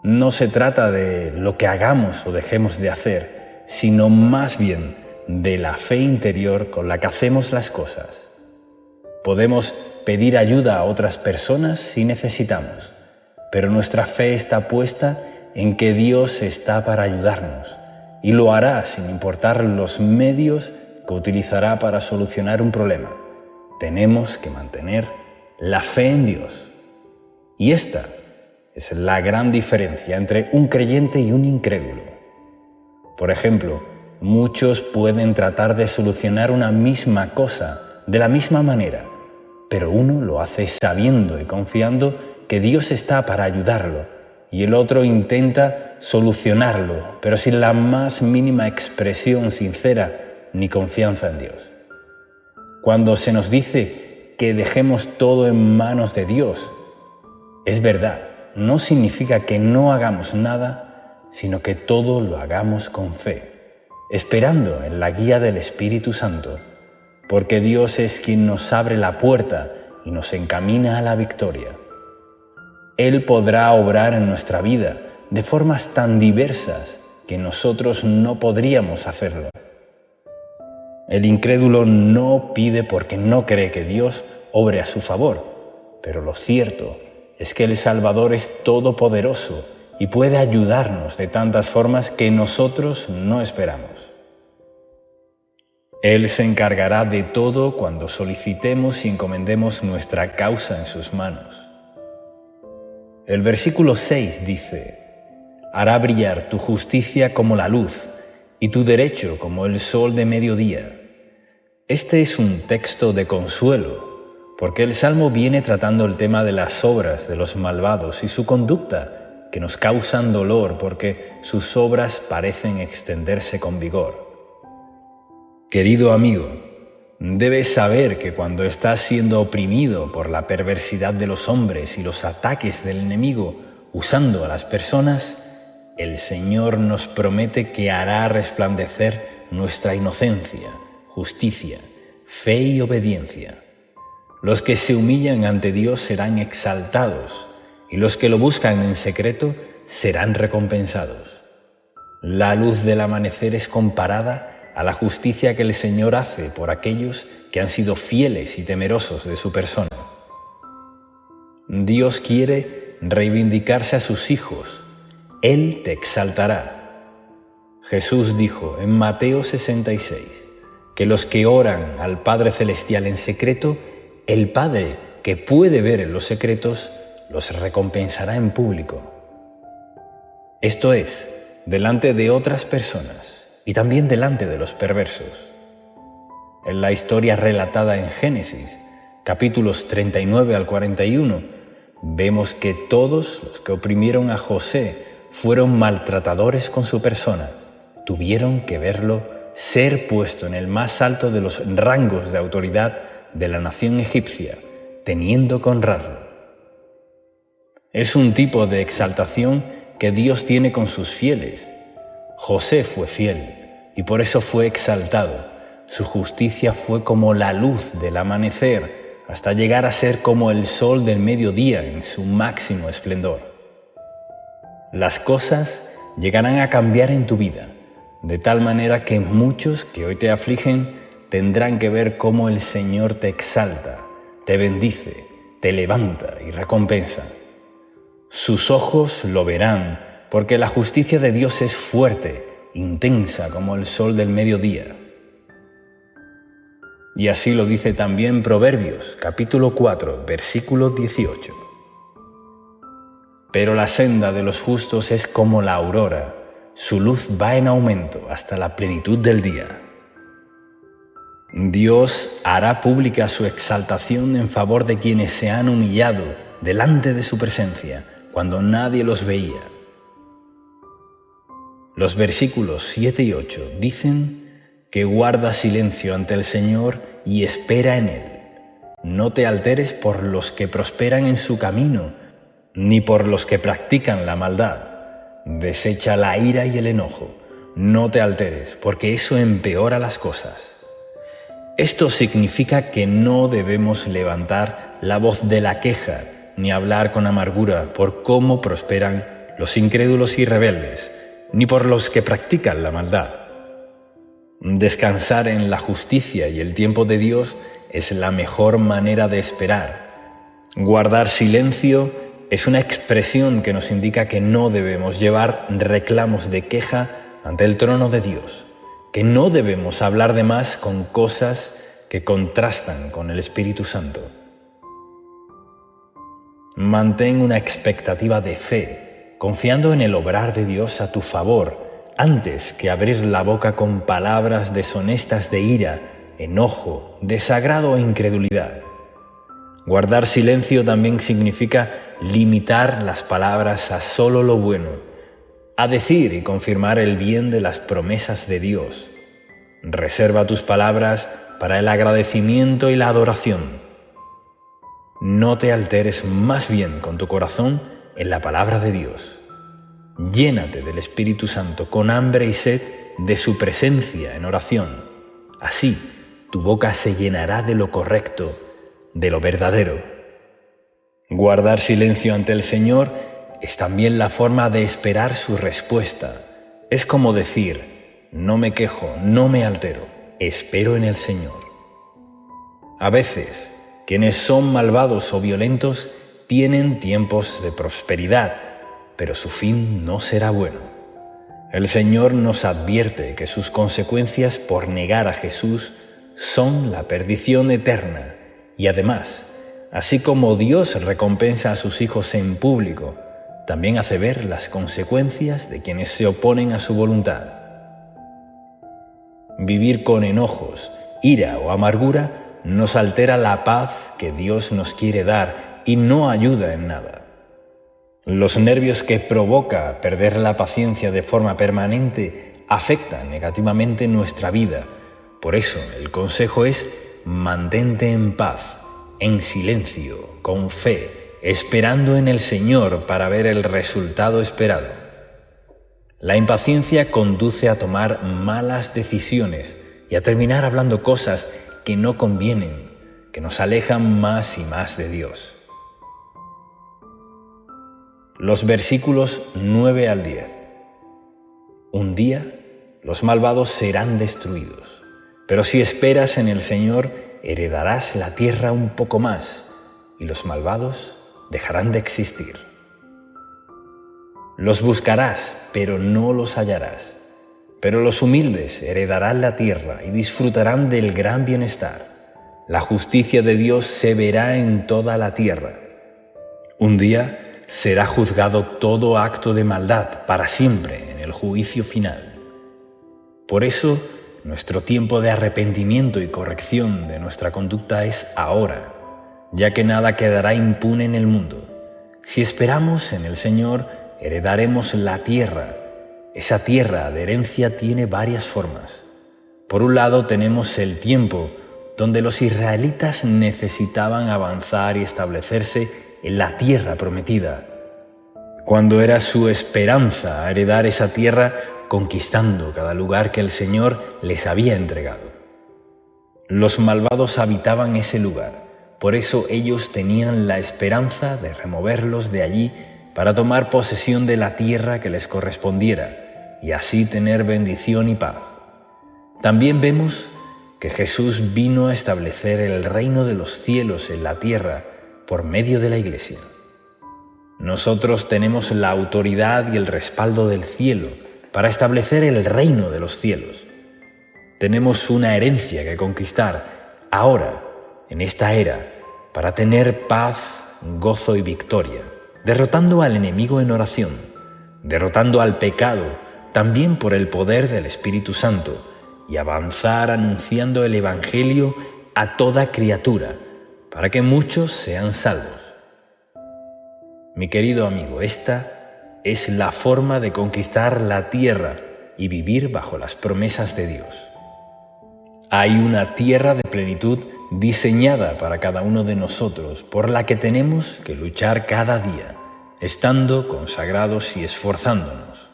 No se trata de lo que hagamos o dejemos de hacer, sino más bien de la fe interior con la que hacemos las cosas. Podemos pedir ayuda a otras personas si necesitamos, pero nuestra fe está puesta en que Dios está para ayudarnos y lo hará sin importar los medios que utilizará para solucionar un problema. Tenemos que mantener la fe en Dios. Y esta es la gran diferencia entre un creyente y un incrédulo. Por ejemplo, muchos pueden tratar de solucionar una misma cosa de la misma manera, pero uno lo hace sabiendo y confiando que Dios está para ayudarlo, y el otro intenta solucionarlo, pero sin la más mínima expresión sincera ni confianza en Dios. cuando se nos dice que dejemos todo en manos de Dios. Es verdad, no significa que no hagamos nada, sino que todo lo hagamos con fe, esperando en la guía del Espíritu Santo, porque Dios es quien nos abre la puerta y nos encamina a la victoria. Él podrá obrar en nuestra vida de formas tan diversas que nosotros no podríamos hacerlo. El incrédulo no pide porque no cree que Dios obre a su favor, pero lo cierto es que el Salvador es todopoderoso y puede ayudarnos de tantas formas que nosotros no esperamos. Él se encargará de todo cuando solicitemos y encomendemos nuestra causa en sus manos. El versículo 6 dice: «Hará brillar tu justicia como la luz y tu derecho como el sol de mediodía». Este es un texto de consuelo, porque el Salmo viene tratando el tema de las obras de los malvados y su conducta, que nos causan dolor porque sus obras parecen extenderse con vigor. Querido amigo, debes saber que cuando estás siendo oprimido por la perversidad de los hombres y los ataques del enemigo usando a las personas, el Señor nos promete que hará resplandecer nuestra inocencia, justicia, fe y obediencia. Los que se humillan ante Dios serán exaltados y los que lo buscan en secreto serán recompensados. La luz del amanecer es comparada a la justicia que el Señor hace por aquellos que han sido fieles y temerosos de su persona. Dios quiere reivindicarse a sus hijos. Él te exaltará. Jesús dijo en Mateo 66 que los que oran al Padre Celestial en secreto, el Padre que puede ver en los secretos, los recompensará en público. Esto es, delante de otras personas y también delante de los perversos. En la historia relatada en Génesis, capítulos 39 al 41, vemos que todos los que oprimieron a José fueron maltratadores con su persona. Tuvieron que verlo ser puesto en el más alto de los rangos de autoridad de la nación egipcia, teniendo que honrarlo. Es un tipo de exaltación que Dios tiene con sus fieles. José fue fiel y por eso fue exaltado. Su justicia fue como la luz del amanecer, hasta llegar a ser como el sol del mediodía en su máximo esplendor. Las cosas llegarán a cambiar en tu vida, de tal manera que muchos que hoy te afligen tendrán que ver cómo el Señor te exalta, te bendice, te levanta y recompensa. Sus ojos lo verán, porque la justicia de Dios es fuerte, intensa como el sol del mediodía. Y así lo dice también Proverbios, capítulo 4, versículo 18. Pero la senda de los justos es como la aurora, su luz va en aumento hasta la plenitud del día. Dios hará pública su exaltación en favor de quienes se han humillado delante de su presencia, cuando nadie los veía. Los versículos 7 y 8 dicen que guarda silencio ante el Señor y espera en Él. No te alteres por los que prosperan en su camino, ni por los que practican la maldad. Desecha la ira y el enojo. No te alteres, porque eso empeora las cosas. Esto significa que no debemos levantar la voz de la queja, ni hablar con amargura por cómo prosperan los incrédulos y rebeldes, ni por los que practican la maldad. Descansar en la justicia y el tiempo de Dios es la mejor manera de esperar. Guardar silencio es una expresión que nos indica que no debemos llevar reclamos de queja ante el trono de Dios, que no debemos hablar de más con cosas que contrastan con el Espíritu Santo. Mantén una expectativa de fe, confiando en el obrar de Dios a tu favor, antes que abrir la boca con palabras deshonestas de ira, enojo, desagrado o incredulidad. Guardar silencio también significa limitar las palabras a solo lo bueno, a decir y confirmar el bien de las promesas de Dios. Reserva tus palabras para el agradecimiento y la adoración. No te alteres, más bien con tu corazón en la palabra de Dios. Llénate del Espíritu Santo con hambre y sed de su presencia en oración. Así, tu boca se llenará de lo correcto, de lo verdadero. Guardar silencio ante el Señor es también la forma de esperar su respuesta. Es como decir: no me quejo, no me altero, espero en el Señor. A veces, quienes son malvados o violentos tienen tiempos de prosperidad, pero su fin no será bueno. El Señor nos advierte que sus consecuencias por negar a Jesús son la perdición eterna y además, así como Dios recompensa a sus hijos en público, también hace ver las consecuencias de quienes se oponen a su voluntad. Vivir con enojos, ira o amargura nos altera la paz que Dios nos quiere dar y no ayuda en nada. Los nervios que provoca perder la paciencia de forma permanente afectan negativamente nuestra vida. Por eso el consejo es: mantente en paz, en silencio, con fe, esperando en el Señor para ver el resultado esperado. La impaciencia conduce a tomar malas decisiones y a terminar hablando cosas que no convienen, que nos alejan más y más de Dios. Los versículos 9 al 10. Un día los malvados serán destruidos, pero si esperas en el Señor, heredarás la tierra un poco más, y los malvados dejarán de existir. Los buscarás, pero no los hallarás. Pero los humildes heredarán la tierra y disfrutarán del gran bienestar. La justicia de Dios se verá en toda la tierra. Un día será juzgado todo acto de maldad para siempre en el juicio final. Por eso, nuestro tiempo de arrepentimiento y corrección de nuestra conducta es ahora, ya que nada quedará impune en el mundo. Si esperamos en el Señor, heredaremos la tierra. Esa tierra de herencia tiene varias formas. Por un lado tenemos el tiempo donde los israelitas necesitaban avanzar y establecerse en la tierra prometida, cuando era su esperanza heredar esa tierra conquistando cada lugar que el Señor les había entregado. Los malvados habitaban ese lugar, por eso ellos tenían la esperanza de removerlos de allí para tomar posesión de la tierra que les correspondiera y así tener bendición y paz. También vemos que Jesús vino a establecer el reino de los cielos en la tierra por medio de la Iglesia. Nosotros tenemos la autoridad y el respaldo del cielo para establecer el reino de los cielos. Tenemos una herencia que conquistar ahora, en esta era, para tener paz, gozo y victoria, derrotando al enemigo en oración, derrotando al pecado también por el poder del Espíritu Santo y avanzar anunciando el Evangelio a toda criatura para que muchos sean salvos. Mi querido amigo, esta es la forma de conquistar la tierra y vivir bajo las promesas de Dios. Hay una tierra de plenitud diseñada para cada uno de nosotros, por la que tenemos que luchar cada día, estando consagrados y esforzándonos.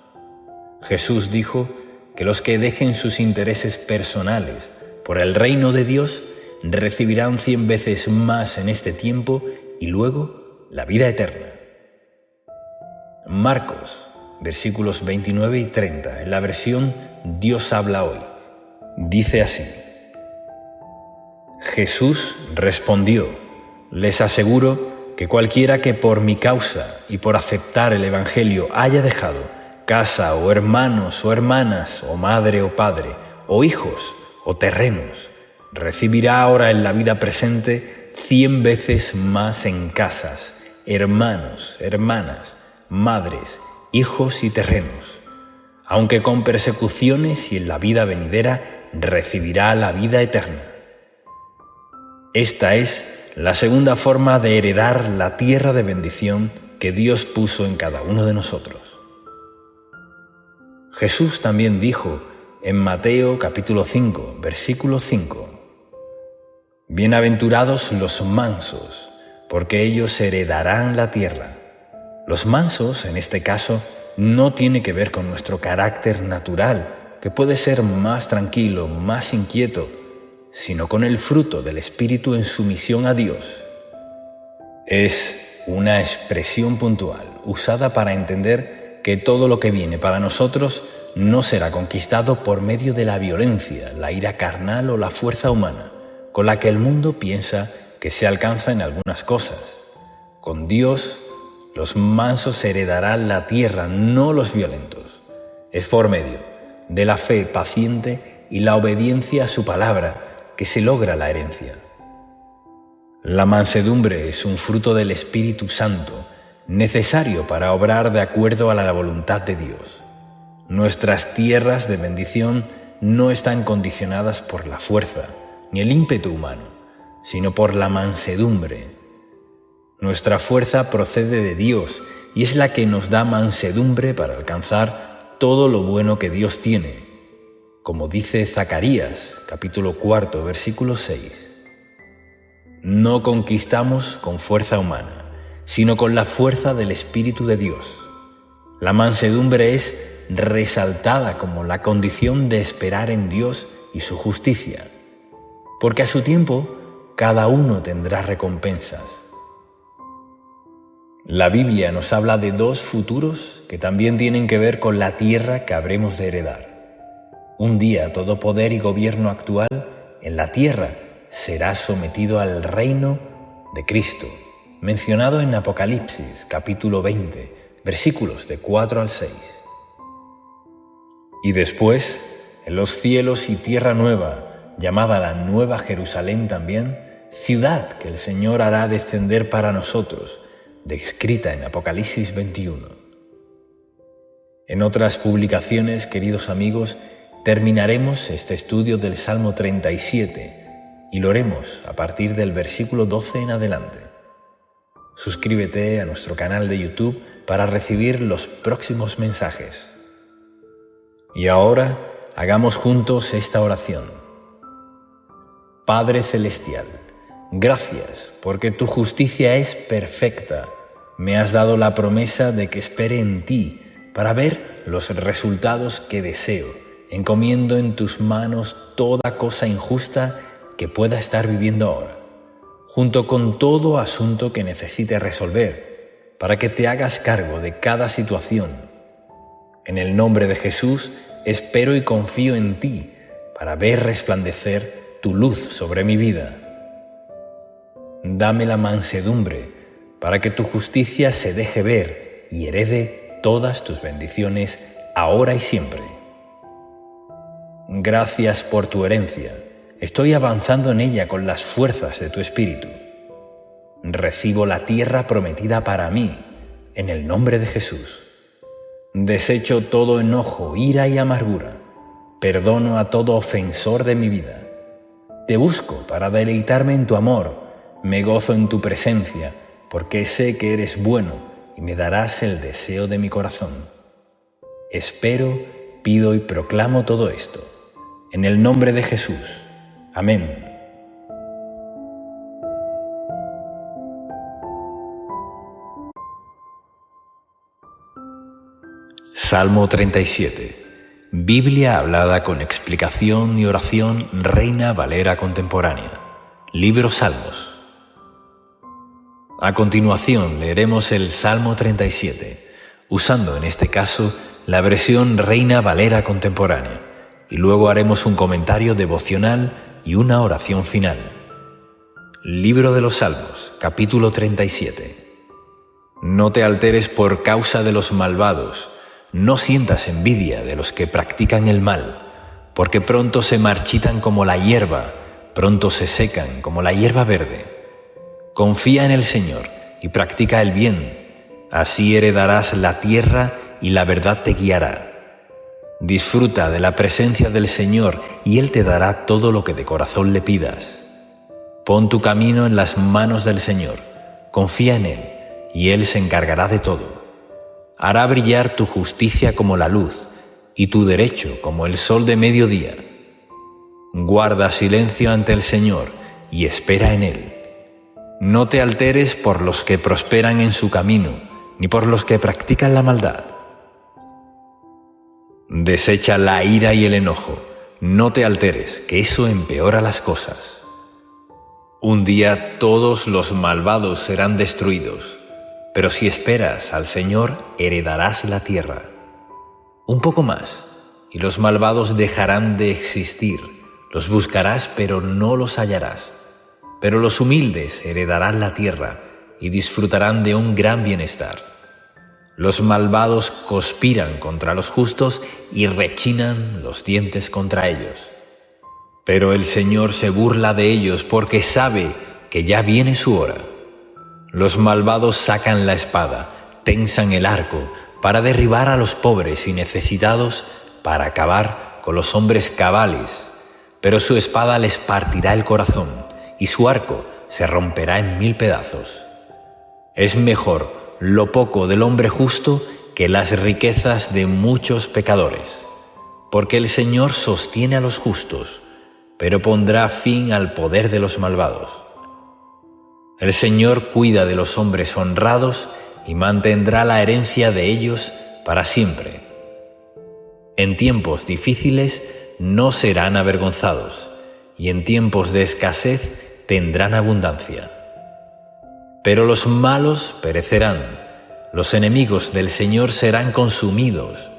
Jesús dijo que los que dejen sus intereses personales por el reino de Dios recibirán 100 veces más en este tiempo y luego la vida eterna. Marcos, versículos 29 y 30, en la versión Dios habla hoy, dice así: Jesús respondió: les aseguro que cualquiera que por mi causa y por aceptar el Evangelio haya dejado casa o hermanos o hermanas o madre o padre o hijos o terrenos, recibirá ahora en la vida presente 100 veces más en casas, hermanos, hermanas, madres, hijos y terrenos, aunque con persecuciones, y en la vida venidera recibirá la vida eterna. Esta es la segunda forma de heredar la tierra de bendición que Dios puso en cada uno de nosotros. Jesús también dijo en Mateo capítulo 5, versículo 5. Bienaventurados los mansos, porque ellos heredarán la tierra. Los mansos, en este caso, no tiene que ver con nuestro carácter natural, que puede ser más tranquilo, más inquieto, sino con el fruto del Espíritu en sumisión a Dios. Es una expresión puntual, usada para entender que todo lo que viene para nosotros no será conquistado por medio de la violencia, la ira carnal o la fuerza humana, con la que el mundo piensa que se alcanza en algunas cosas. Con Dios, los mansos heredarán la tierra, no los violentos. Es por medio de la fe paciente y la obediencia a su palabra que se logra la herencia. La mansedumbre es un fruto del Espíritu Santo, necesario para obrar de acuerdo a la voluntad de Dios. Nuestras tierras de bendición no están condicionadas por la fuerza ni el ímpetu humano, sino por la mansedumbre. Nuestra fuerza procede de Dios y es la que nos da mansedumbre para alcanzar todo lo bueno que Dios tiene, como dice Zacarías, capítulo 4, versículo 6. No conquistamos con fuerza humana, sino con la fuerza del Espíritu de Dios. La mansedumbre es resaltada como la condición de esperar en Dios y su justicia, porque a su tiempo cada uno tendrá recompensas. La Biblia nos habla de dos futuros que también tienen que ver con la tierra que habremos de heredar. Un día todo poder y gobierno actual en la tierra será sometido al reino de Cristo, mencionado en Apocalipsis capítulo 20, versículos de 4 al 6. Y después, en los cielos y tierra nueva, llamada la Nueva Jerusalén también, ciudad que el Señor hará descender para nosotros, descrita en Apocalipsis 21. En otras publicaciones, queridos amigos, terminaremos este estudio del Salmo 37 y lo haremos a partir del versículo 12 en adelante. Suscríbete a nuestro canal de YouTube para recibir los próximos mensajes. Y ahora hagamos juntos esta oración. Padre Celestial, gracias porque tu justicia es perfecta. Me has dado la promesa de que espere en ti para ver los resultados que deseo. Encomiendo en tus manos toda cosa injusta que pueda estar viviendo ahora, junto con todo asunto que necesite resolver, para que te hagas cargo de cada situación. En el nombre de Jesús, espero y confío en ti para ver resplandecer tu luz sobre mi vida. Dame la mansedumbre para que tu justicia se deje ver y herede todas tus bendiciones ahora y siempre. Gracias por tu herencia. Estoy avanzando en ella con las fuerzas de tu Espíritu. Recibo la tierra prometida para mí, en el nombre de Jesús. Desecho todo enojo, ira y amargura. Perdono a todo ofensor de mi vida. Te busco para deleitarme en tu amor. Me gozo en tu presencia, porque sé que eres bueno y me darás el deseo de mi corazón. Espero, pido y proclamo todo esto. En el nombre de Jesús. Amén. Salmo 37. Biblia hablada con explicación y oración Reina Valera contemporánea. Libro Salmos. A continuación leeremos el Salmo 37, usando en este caso la versión Reina Valera contemporánea, y luego haremos un comentario devocional y una oración final. Libro de los Salmos, capítulo 37. No te alteres por causa de los malvados, no sientas envidia de los que practican el mal, porque pronto se marchitan como la hierba, pronto se secan como la hierba verde. Confía en el Señor y practica el bien, así heredarás la tierra y la verdad te guiará. Disfruta de la presencia del Señor y Él te dará todo lo que de corazón le pidas. Pon tu camino en las manos del Señor, confía en Él y Él se encargará de todo. Hará brillar tu justicia como la luz, y tu derecho como el sol de mediodía. Guarda silencio ante el Señor y espera en Él. No te alteres por los que prosperan en su camino, ni por los que practican la maldad. Desecha la ira y el enojo. No te alteres, que eso empeora las cosas. Un día todos los malvados serán destruidos, pero si esperas al Señor, heredarás la tierra. Un poco más, y los malvados dejarán de existir. Los buscarás, pero no los hallarás. Pero los humildes heredarán la tierra y disfrutarán de un gran bienestar. Los malvados conspiran contra los justos y rechinan los dientes contra ellos. Pero el Señor se burla de ellos porque sabe que ya viene su hora. Los malvados sacan la espada, tensan el arco para derribar a los pobres y necesitados, para acabar con los hombres cabales. Pero su espada les partirá el corazón y su arco se romperá en 1000 pedazos. Es mejor lo poco del hombre justo que las riquezas de muchos pecadores, porque el Señor sostiene a los justos, pero pondrá fin al poder de los malvados. El Señor cuida de los hombres honrados y mantendrá la herencia de ellos para siempre. En tiempos difíciles no serán avergonzados, y en tiempos de escasez tendrán abundancia. Pero los malos perecerán, los enemigos del Señor serán consumidos,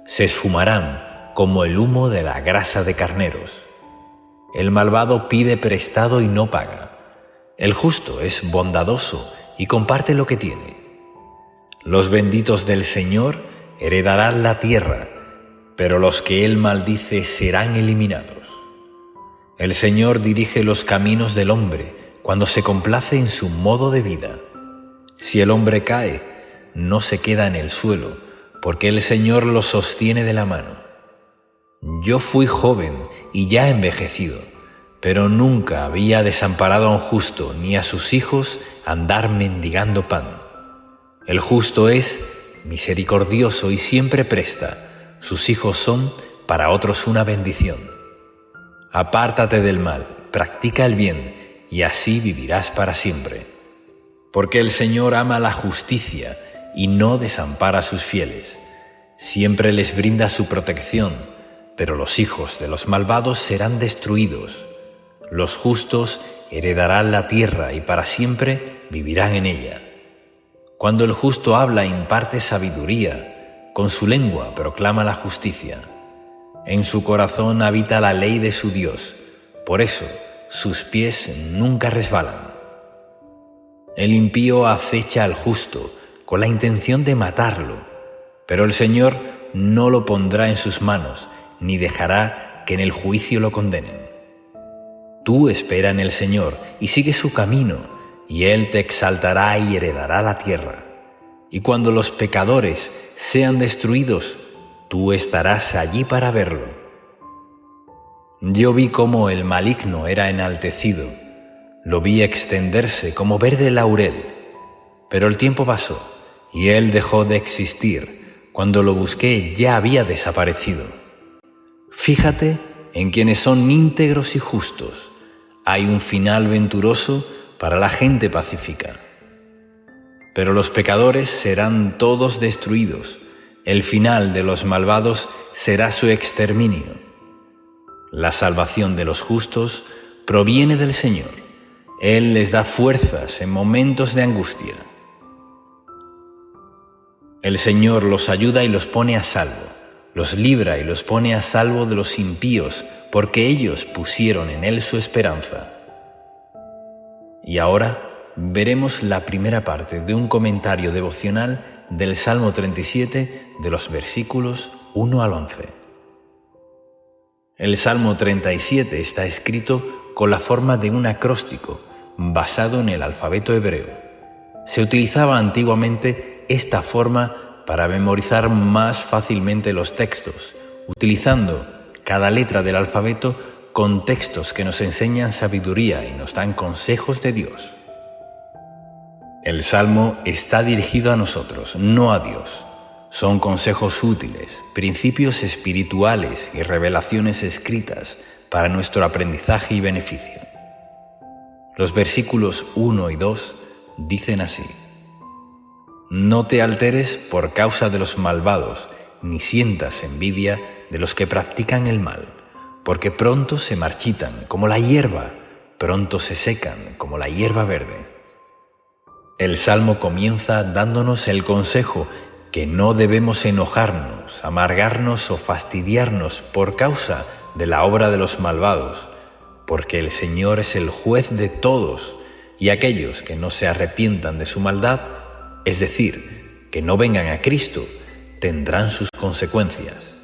se esfumarán como el humo de la grasa de carneros. El malvado pide prestado y no paga. El justo es bondadoso y comparte lo que tiene. Los benditos del Señor heredarán la tierra, pero los que Él maldice serán eliminados. El Señor dirige los caminos del hombre cuando se complace en su modo de vida. Si el hombre cae, no se queda en el suelo, porque el Señor lo sostiene de la mano. Yo fui joven y ya envejecido, pero nunca había desamparado a un justo ni a sus hijos andar mendigando pan. El justo es misericordioso y siempre presta, sus hijos son para otros una bendición. Apártate del mal, practica el bien, y así vivirás para siempre. Porque el Señor ama la justicia y no desampara a sus fieles. Siempre les brinda su protección, pero los hijos de los malvados serán destruidos. Los justos heredarán la tierra y para siempre vivirán en ella. Cuando el justo habla, imparte sabiduría, con su lengua proclama la justicia. En su corazón habita la ley de su Dios, por eso sus pies nunca resbalan. El impío acecha al justo con la intención de matarlo, pero el Señor no lo pondrá en sus manos, ni dejará que en el juicio lo condenen. Tú espera en el Señor y sigue su camino, y Él te exaltará y heredará la tierra. Y cuando los pecadores sean destruidos, tú estarás allí para verlo. Yo vi cómo el maligno era enaltecido, lo vi extenderse como verde laurel, pero el tiempo pasó y él dejó de existir. Cuando lo busqué ya había desaparecido. Fíjate en quienes son íntegros y justos. Hay un final venturoso para la gente pacífica. Pero los pecadores serán todos destruidos. El final de los malvados será su exterminio. La salvación de los justos proviene del Señor. Él les da fuerzas en momentos de angustia. El Señor los ayuda y los pone a salvo, los libra y los pone a salvo de los impíos, porque ellos pusieron en Él su esperanza. Y ahora veremos la primera parte de un comentario devocional del Salmo 37, de los versículos 1 al 11. El Salmo 37 está escrito con la forma de un acróstico, basado en el alfabeto hebreo. Se utilizaba antiguamente esta forma para memorizar más fácilmente los textos, utilizando cada letra del alfabeto con textos que nos enseñan sabiduría y nos dan consejos de Dios. El Salmo está dirigido a nosotros, no a Dios. Son consejos útiles, principios espirituales y revelaciones escritas para nuestro aprendizaje y beneficio. Los versículos 1 y 2 dicen así: No te alteres por causa de los malvados, ni sientas envidia de los que practican el mal, porque pronto se marchitan como la hierba, pronto se secan como la hierba verde. El Salmo comienza dándonos el consejo que no debemos enojarnos, amargarnos o fastidiarnos por causa de la obra de los malvados, porque el Señor es el juez de todos, y aquellos que no se arrepientan de su maldad, es decir, que no vengan a Cristo, tendrán sus consecuencias.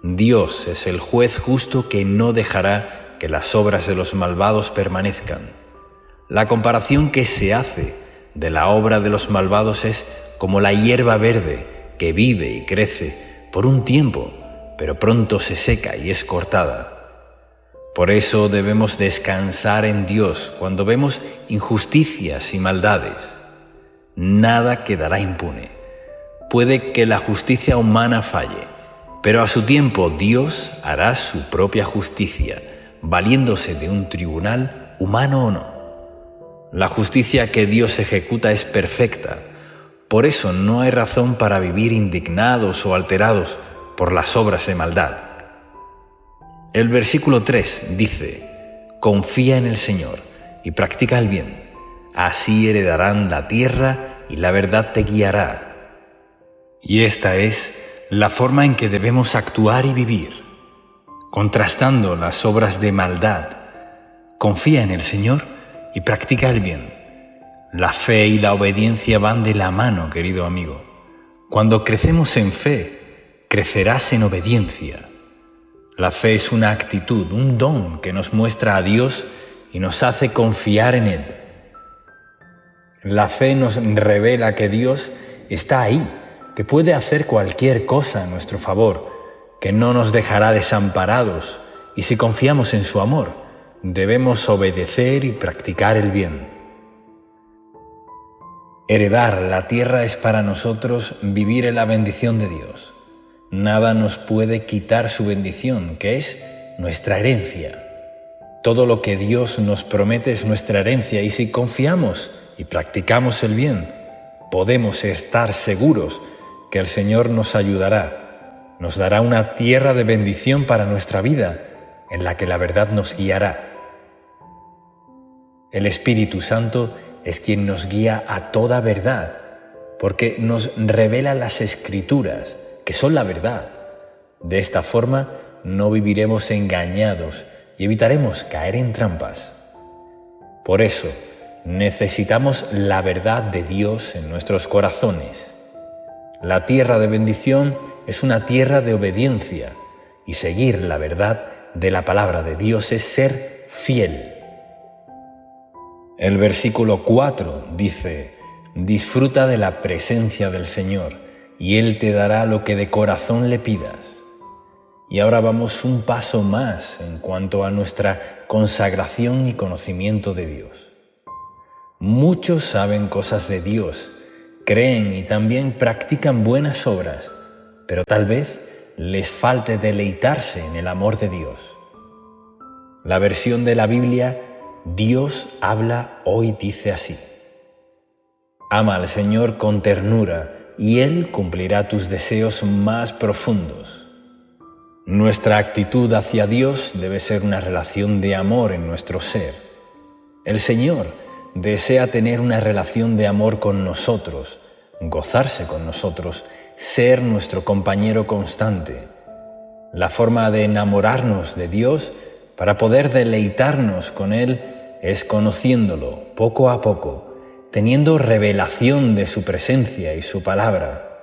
Dios es el juez justo que no dejará que las obras de los malvados permanezcan. La comparación que se hace de la obra de los malvados es como la hierba verde que vive y crece por un tiempo, pero pronto se seca y es cortada. Por eso debemos descansar en Dios cuando vemos injusticias y maldades. Nada quedará impune. Puede que la justicia humana falle, pero a su tiempo Dios hará su propia justicia, valiéndose de un tribunal humano o no. La justicia que Dios ejecuta es perfecta. Por eso no hay razón para vivir indignados o alterados por las obras de maldad. El versículo 3 dice: Confía en el Señor y practica el bien. Así heredarán la tierra y la verdad te guiará. Y esta es la forma en que debemos actuar y vivir, contrastando las obras de maldad. Confía en el Señor y practica el bien. La fe y la obediencia van de la mano, querido amigo. Cuando crecemos en fe, crecerás en obediencia. La fe es una actitud, un don que nos muestra a Dios y nos hace confiar en Él. La fe nos revela que Dios está ahí, que puede hacer cualquier cosa a nuestro favor, que no nos dejará desamparados, y si confiamos en su amor, debemos obedecer y practicar el bien. Heredar la tierra es para nosotros vivir en la bendición de Dios. Nada nos puede quitar su bendición, que es nuestra herencia. Todo lo que Dios nos promete es nuestra herencia, y si confiamos y practicamos el bien, podemos estar seguros que el Señor nos ayudará, nos dará una tierra de bendición para nuestra vida, en la que la verdad nos guiará. El Espíritu Santo es quien nos guía a toda verdad, porque nos revela las Escrituras, que son la verdad. De esta forma no viviremos engañados y evitaremos caer en trampas. Por eso, necesitamos la verdad de Dios en nuestros corazones. La tierra de bendición es una tierra de obediencia, y seguir la verdad de la palabra de Dios es ser fiel. El versículo 4 dice: Disfruta de la presencia del Señor, y Él te dará lo que de corazón le pidas. Y ahora vamos un paso más en cuanto a nuestra consagración y conocimiento de Dios. Muchos saben cosas de Dios, creen y también practican buenas obras, pero tal vez les falte deleitarse en el amor de Dios. La versión de la Biblia Dios habla hoy dice así: Ama al Señor con ternura, y Él cumplirá tus deseos más profundos. Nuestra actitud hacia Dios debe ser una relación de amor en nuestro ser. El Señor desea tener una relación de amor con nosotros, gozarse con nosotros, ser nuestro compañero constante. La forma de enamorarnos de Dios para poder deleitarnos con Él es conociéndolo poco a poco, teniendo revelación de su presencia y su palabra.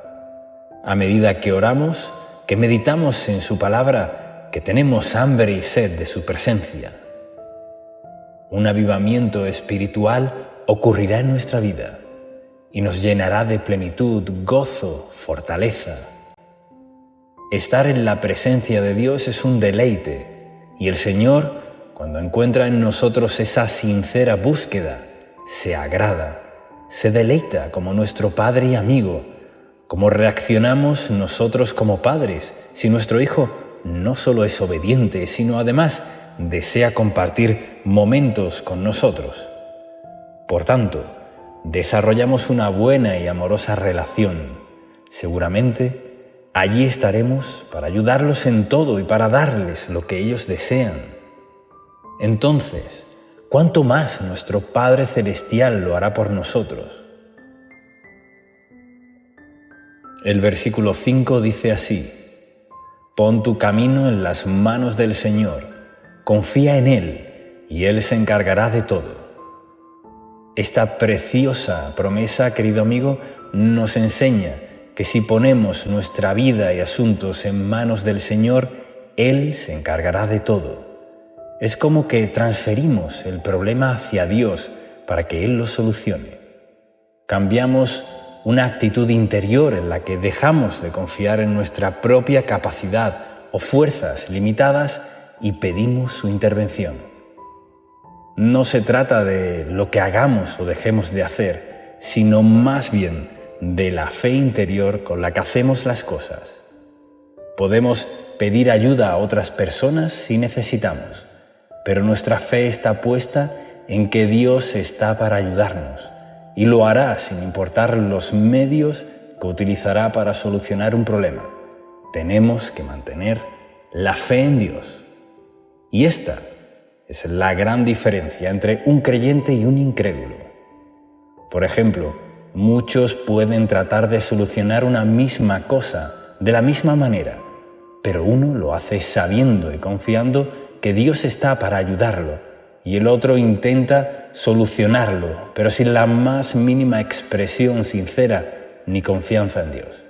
A medida que oramos, que meditamos en su palabra, que tenemos hambre y sed de su presencia. Un avivamiento espiritual ocurrirá en nuestra vida y nos llenará de plenitud, gozo, fortaleza. Estar en la presencia de Dios es un deleite, y el Señor, cuando encuentra en nosotros esa sincera búsqueda, se agrada, se deleita como nuestro Padre y amigo, ¿Cómo reaccionamos nosotros como padres si nuestro hijo no solo es obediente, sino además desea compartir momentos con nosotros? Por tanto, desarrollamos una buena y amorosa relación. Seguramente, allí estaremos para ayudarlos en todo y para darles lo que ellos desean. Entonces, ¿cuánto más nuestro Padre Celestial lo hará por nosotros? El versículo 5 dice así: «Pon tu camino en las manos del Señor, confía en Él, y Él se encargará de todo». Esta preciosa promesa, querido amigo, nos enseña que si ponemos nuestra vida y asuntos en manos del Señor, Él se encargará de todo. Es como que transferimos el problema hacia Dios para que Él lo solucione. Cambiamos una actitud interior en la que dejamos de confiar en nuestra propia capacidad o fuerzas limitadas y pedimos su intervención. No se trata de lo que hagamos o dejemos de hacer, sino más bien de la fe interior con la que hacemos las cosas. Podemos pedir ayuda a otras personas si necesitamos, pero nuestra fe está puesta en que Dios está para ayudarnos y lo hará sin importar los medios que utilizará para solucionar un problema. Tenemos que mantener la fe en Dios. Y esta es la gran diferencia entre un creyente y un incrédulo. Por ejemplo, muchos pueden tratar de solucionar una misma cosa de la misma manera, pero uno lo hace sabiendo y confiando que Dios está para ayudarlo, y el otro intenta solucionarlo, pero sin la más mínima expresión sincera ni confianza en Dios.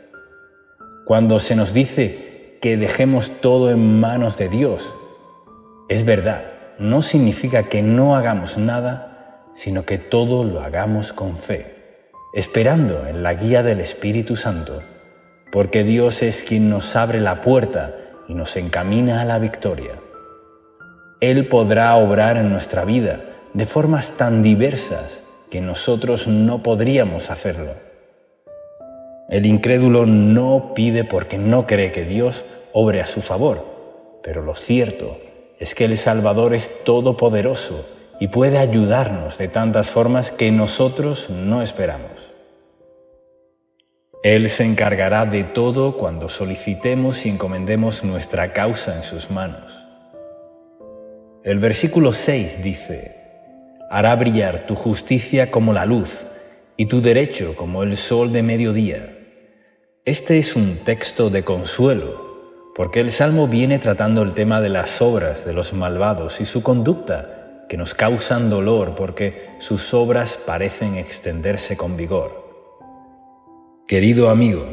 Cuando se nos dice que dejemos todo en manos de Dios, es verdad, no significa que no hagamos nada, sino que todo lo hagamos con fe, esperando en la guía del Espíritu Santo, porque Dios es quien nos abre la puerta y nos encamina a la victoria. Él podrá obrar en nuestra vida de formas tan diversas que nosotros no podríamos hacerlo. El incrédulo no pide porque no cree que Dios obre a su favor, pero lo cierto es que el Salvador es todopoderoso y puede ayudarnos de tantas formas que nosotros no esperamos. Él se encargará de todo cuando solicitemos y encomendemos nuestra causa en sus manos. El versículo 6 dice: «Hará brillar tu justicia como la luz y tu derecho como el sol de mediodía». Este es un texto de consuelo, porque el Salmo viene tratando el tema de las obras de los malvados y su conducta, que nos causan dolor porque sus obras parecen extenderse con vigor. Querido amigo,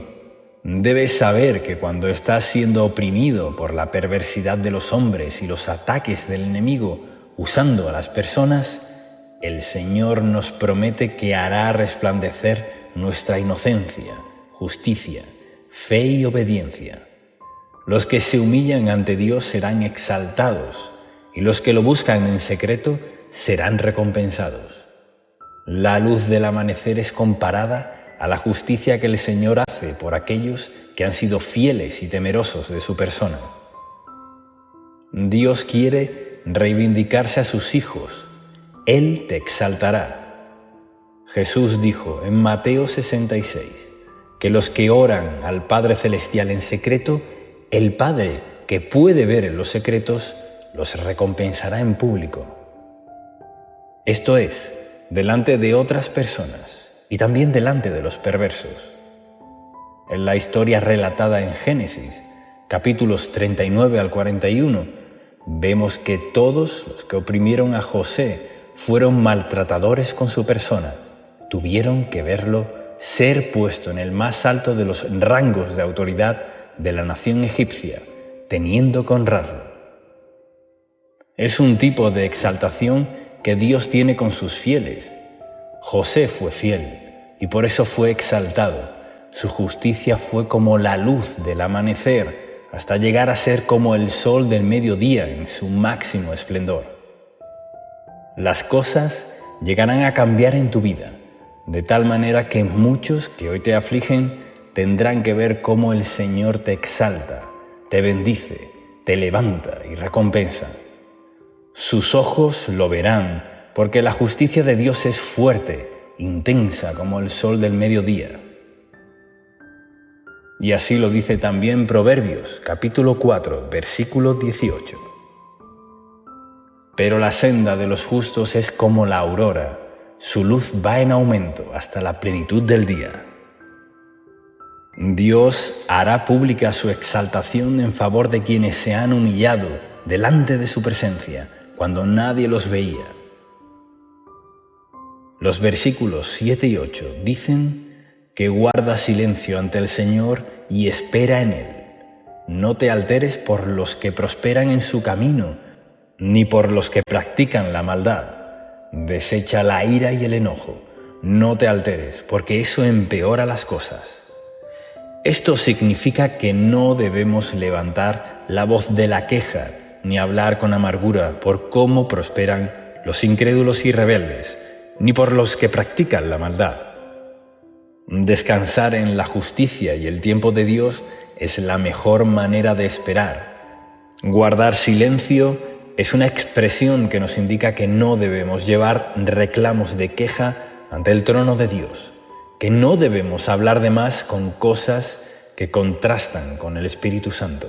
debes saber que cuando estás siendo oprimido por la perversidad de los hombres y los ataques del enemigo usando a las personas, el Señor nos promete que hará resplandecer nuestra inocencia, justicia, fe y obediencia. Los que se humillan ante Dios serán exaltados y los que lo buscan en secreto serán recompensados. La luz del amanecer es comparada a la justicia que el Señor hace por aquellos que han sido fieles y temerosos de su persona. Dios quiere reivindicarse a sus hijos. Él te exaltará. Jesús dijo en Mateo 66 que los que oran al Padre Celestial en secreto, el Padre que puede ver en los secretos, los recompensará en público. Esto es, delante de otras personas y también delante de los perversos. En la historia relatada en Génesis, capítulos 39 al 41, vemos que todos los que oprimieron a José fueron maltratadores con su persona. Tuvieron que verlo ser puesto en el más alto de los rangos de autoridad de la nación egipcia, teniendo que honrarlo. Es un tipo de exaltación que Dios tiene con sus fieles. José fue fiel y por eso fue exaltado. Su justicia fue como la luz del amanecer, hasta llegar a ser como el sol del mediodía en su máximo esplendor. Las cosas llegarán a cambiar en tu vida, de tal manera que muchos que hoy te afligen tendrán que ver cómo el Señor te exalta, te bendice, te levanta y recompensa. Sus ojos lo verán, porque la justicia de Dios es fuerte, intensa como el sol del mediodía. Y así lo dice también Proverbios, capítulo 4, versículo 18. Pero la senda de los justos es como la aurora, su luz va en aumento hasta la plenitud del día. Dios hará pública su exaltación en favor de quienes se han humillado delante de su presencia, cuando nadie los veía. Los versículos 7 y 8 dicen que guarda silencio ante el Señor y espera en Él. No te alteres por los que prosperan en su camino, ni por los que practican la maldad. Desecha la ira y el enojo. No te alteres, porque eso empeora las cosas. Esto significa que no debemos levantar la voz de la queja, ni hablar con amargura por cómo prosperan los incrédulos y rebeldes, ni por los que practican la maldad. Descansar en la justicia y el tiempo de Dios es la mejor manera de esperar. Guardar silencio es una expresión que nos indica que no debemos llevar reclamos de queja ante el trono de Dios, que no debemos hablar de más con cosas que contrastan con el Espíritu Santo.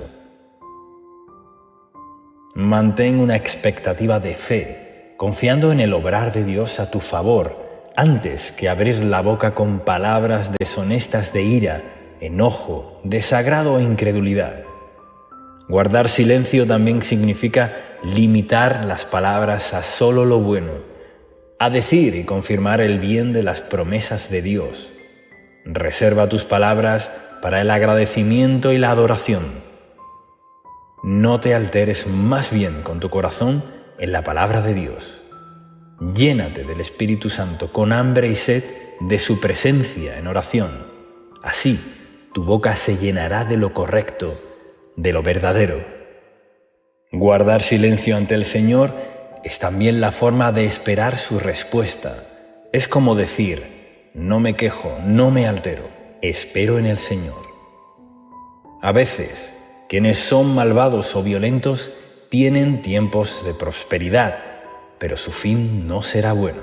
Mantén una expectativa de fe, confiando en el obrar de Dios a tu favor, antes que abrir la boca con palabras deshonestas de ira, enojo, desagrado o incredulidad. Guardar silencio también significa limitar las palabras a solo lo bueno, a decir y confirmar el bien de las promesas de Dios. Reserva tus palabras para el agradecimiento y la adoración. No te alteres, más bien con tu corazón en la palabra de Dios. Llénate del Espíritu Santo con hambre y sed de su presencia en oración. Así, tu boca se llenará de lo correcto, de lo verdadero. Guardar silencio ante el Señor es también la forma de esperar su respuesta. Es como decir, no me quejo, no me altero, espero en el Señor. A veces, quienes son malvados o violentos tienen tiempos de prosperidad, pero su fin no será bueno.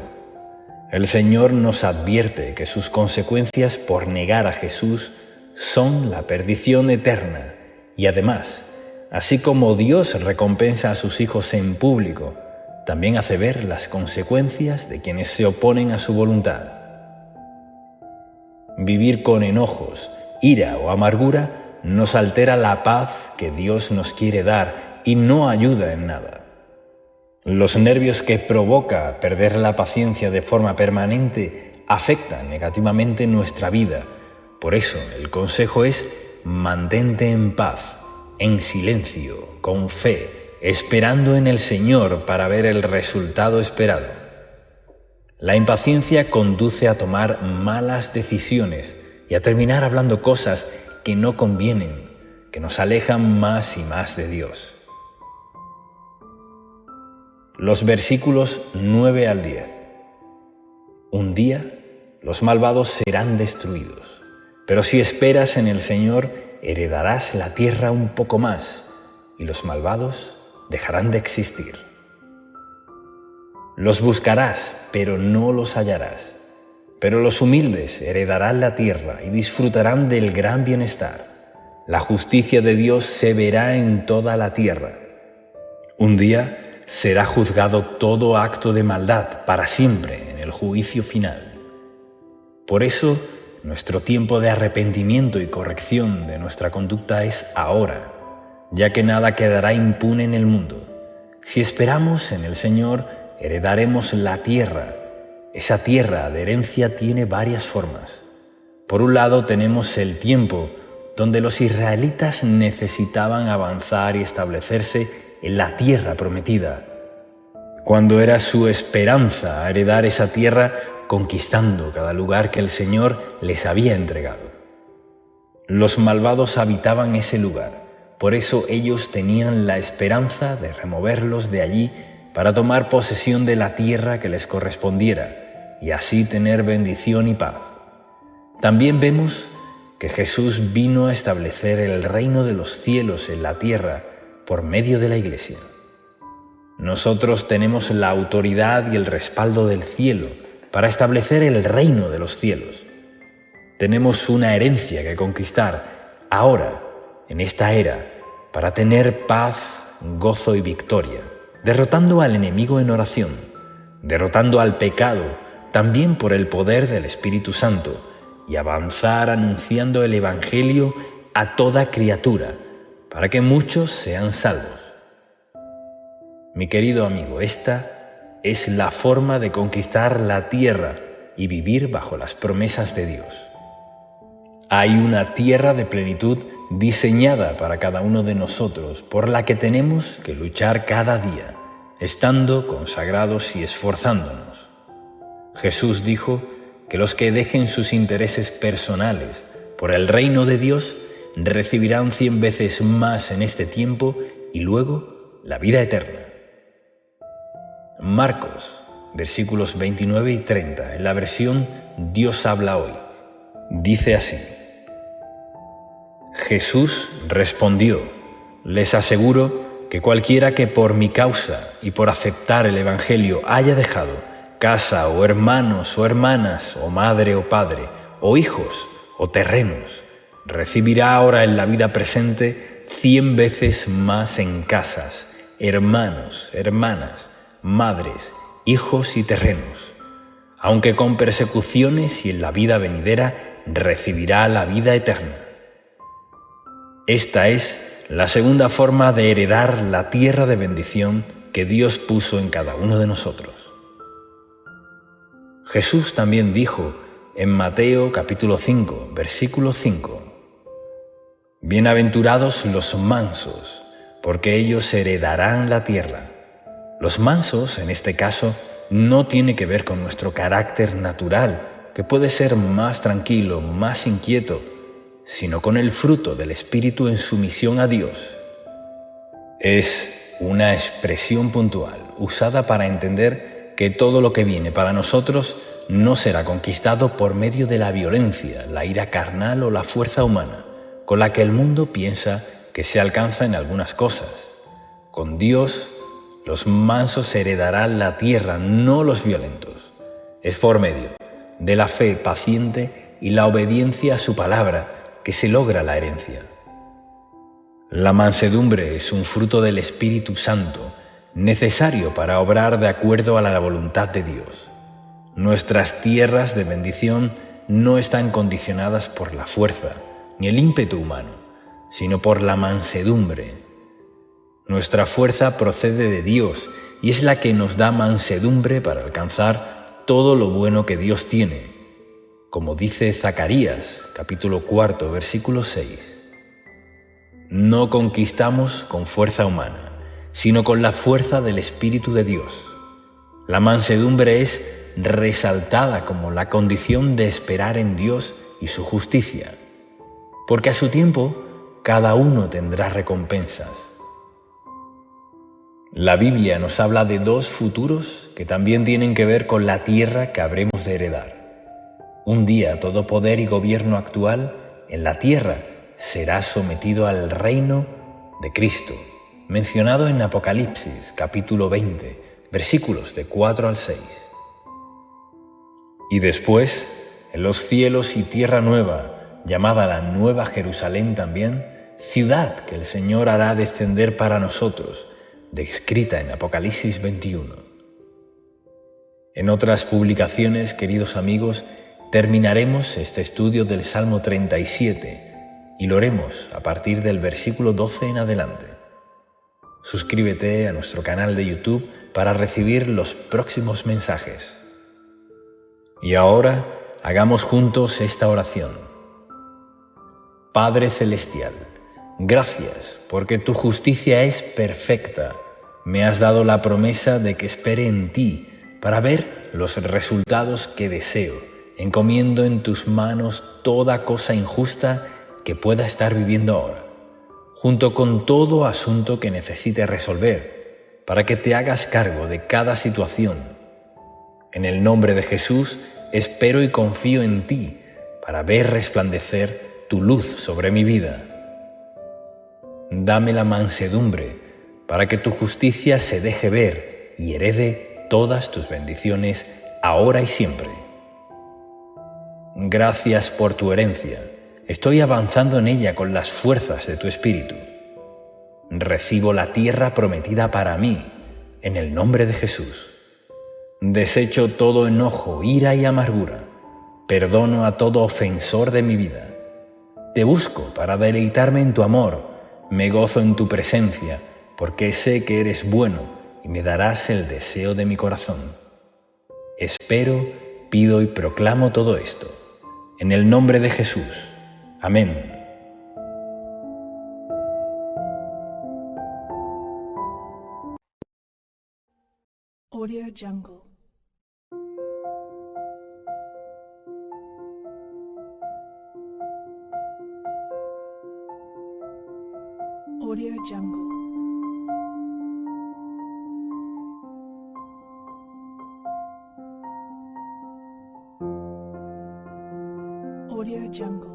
El Señor nos advierte que sus consecuencias por negar a Jesús son la perdición eterna y además, así como Dios recompensa a sus hijos en público, también hace ver las consecuencias de quienes se oponen a su voluntad. Vivir con enojos, ira o amargura nos altera la paz que Dios nos quiere dar y no ayuda en nada. Los nervios que provoca perder la paciencia de forma permanente afectan negativamente nuestra vida. Por eso el consejo es mantente en paz, en silencio, con fe, esperando en el Señor para ver el resultado esperado. La impaciencia conduce a tomar malas decisiones y a terminar hablando cosas que no convienen, que nos alejan más y más de Dios. Los versículos 9 al 10. Un día los malvados serán destruidos, pero si esperas en el Señor, heredarás la tierra un poco más, y los malvados dejarán de existir. Los buscarás, pero no los hallarás. Pero los humildes heredarán la tierra y disfrutarán del gran bienestar. La justicia de Dios se verá en toda la tierra. Un día será juzgado todo acto de maldad para siempre en el juicio final. Por eso, nuestro tiempo de arrepentimiento y corrección de nuestra conducta es ahora, ya que nada quedará impune en el mundo. Si esperamos en el Señor, heredaremos la tierra. Esa tierra de herencia tiene varias formas. Por un lado tenemos el tiempo donde los israelitas necesitaban avanzar y establecerse en la tierra prometida, cuando era su esperanza heredar esa tierra conquistando cada lugar que el Señor les había entregado. Los malvados habitaban ese lugar. Por eso ellos tenían la esperanza de removerlos de allí para tomar posesión de la tierra que les correspondiera y así tener bendición y paz. También vemos que Jesús vino a establecer el reino de los cielos en la tierra por medio de la Iglesia. Nosotros tenemos la autoridad y el respaldo del cielo para establecer el reino de los cielos. Tenemos una herencia que conquistar ahora, en esta era, para tener paz, gozo y victoria, derrotando al enemigo en oración, derrotando al pecado también por el poder del Espíritu Santo, y avanzar anunciando el Evangelio a toda criatura, para que muchos sean salvos. Mi querido amigo, esta es la forma de conquistar la tierra y vivir bajo las promesas de Dios. Hay una tierra de plenitud diseñada para cada uno de nosotros, por la que tenemos que luchar cada día, estando consagrados y esforzándonos. Jesús dijo que los que dejen sus intereses personales por el reino de Dios recibirán 100 veces más en este tiempo y luego la vida eterna. Marcos, versículos 29 y 30, en la versión Dios habla hoy, dice así: Jesús respondió: les aseguro que cualquiera que por mi causa y por aceptar el Evangelio haya dejado casa o hermanos o hermanas o madre o padre o hijos o terrenos, recibirá ahora en la vida presente 100 veces más en casas, hermanos, hermanas, madres, hijos y terrenos, aunque con persecuciones, y en la vida venidera recibirá la vida eterna. Esta es la segunda forma de heredar la tierra de bendición que Dios puso en cada uno de nosotros. Jesús también dijo en Mateo capítulo 5, versículo 5: Bienaventurados los mansos, porque ellos heredarán la tierra. Los mansos, en este caso, no tiene que ver con nuestro carácter natural, que puede ser más tranquilo, más inquieto, sino con el fruto del Espíritu en sumisión a Dios. Es una expresión puntual, usada para entender que todo lo que viene para nosotros no será conquistado por medio de la violencia, la ira carnal o la fuerza humana, con la que el mundo piensa que se alcanza en algunas cosas. Con Dios, los mansos heredarán la tierra, no los violentos. Es por medio de la fe paciente y la obediencia a su palabra que se logra la herencia. La mansedumbre es un fruto del Espíritu Santo, necesario para obrar de acuerdo a la voluntad de Dios. Nuestras tierras de bendición no están condicionadas por la fuerza ni el ímpetu humano, sino por la mansedumbre. Nuestra fuerza procede de Dios y es la que nos da mansedumbre para alcanzar todo lo bueno que Dios tiene, como dice Zacarías, capítulo 4, versículo 6. No conquistamos con fuerza humana, sino con la fuerza del Espíritu de Dios. La mansedumbre es resaltada como la condición de esperar en Dios y su justicia, porque a su tiempo cada uno tendrá recompensas. La Biblia nos habla de dos futuros que también tienen que ver con la tierra que habremos de heredar. Un día todo poder y gobierno actual en la tierra será sometido al reino de Cristo, mencionado en Apocalipsis, capítulo 20, versículos de 4 al 6. Y después, en los cielos y tierra nueva, llamada la Nueva Jerusalén también, ciudad que el Señor hará descender para nosotros, descrita en Apocalipsis 21. En otras publicaciones, queridos amigos, terminaremos este estudio del Salmo 37 y lo haremos a partir del versículo 12 en adelante. Suscríbete a nuestro canal de YouTube para recibir los próximos mensajes. Y ahora hagamos juntos esta oración. Padre Celestial, gracias porque tu justicia es perfecta. Me has dado la promesa de que espere en ti para ver los resultados que deseo. Encomiendo en tus manos toda cosa injusta que pueda estar viviendo ahora, junto con todo asunto que necesite resolver, para que te hagas cargo de cada situación. En el nombre de Jesús, espero y confío en ti para ver resplandecer tu luz sobre mi vida. Dame la mansedumbre para que tu justicia se deje ver y herede todas tus bendiciones ahora y siempre. Gracias por tu herencia. Estoy avanzando en ella con las fuerzas de tu espíritu. Recibo la tierra prometida para mí, en el nombre de Jesús. Desecho todo enojo, ira y amargura. Perdono a todo ofensor de mi vida. Te busco para deleitarme en tu amor. Me gozo en tu presencia, porque sé que eres bueno y me darás el deseo de mi corazón. Espero, pido y proclamo todo esto. En el nombre de Jesús. Amén.
Audio Jungle. Audio Jungle. Audio Jungle.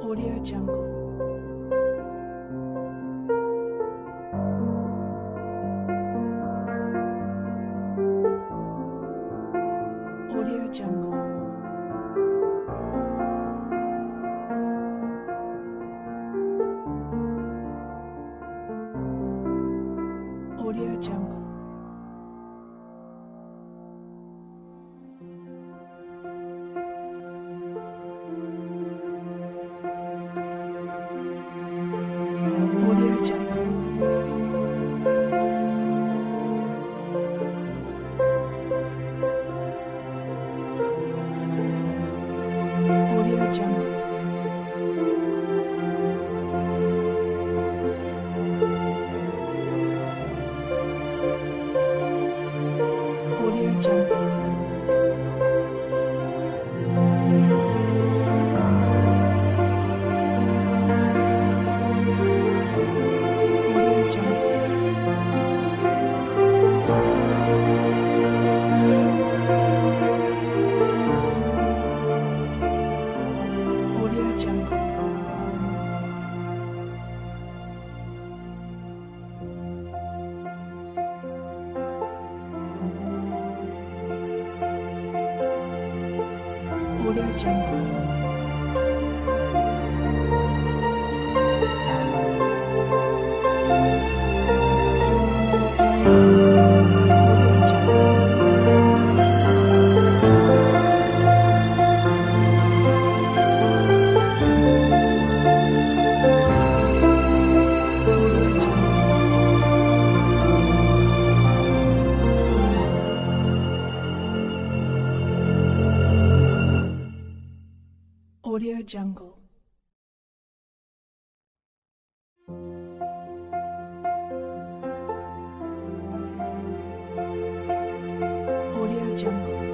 Audio Jungle. Audio Jungle. Audio Jungle. Audio Jungle. Audio Jungle. Audio Jungle. Audio Jungle. Audio Jungle. Audio Jungle. Audio Jungle. Audio Jungle.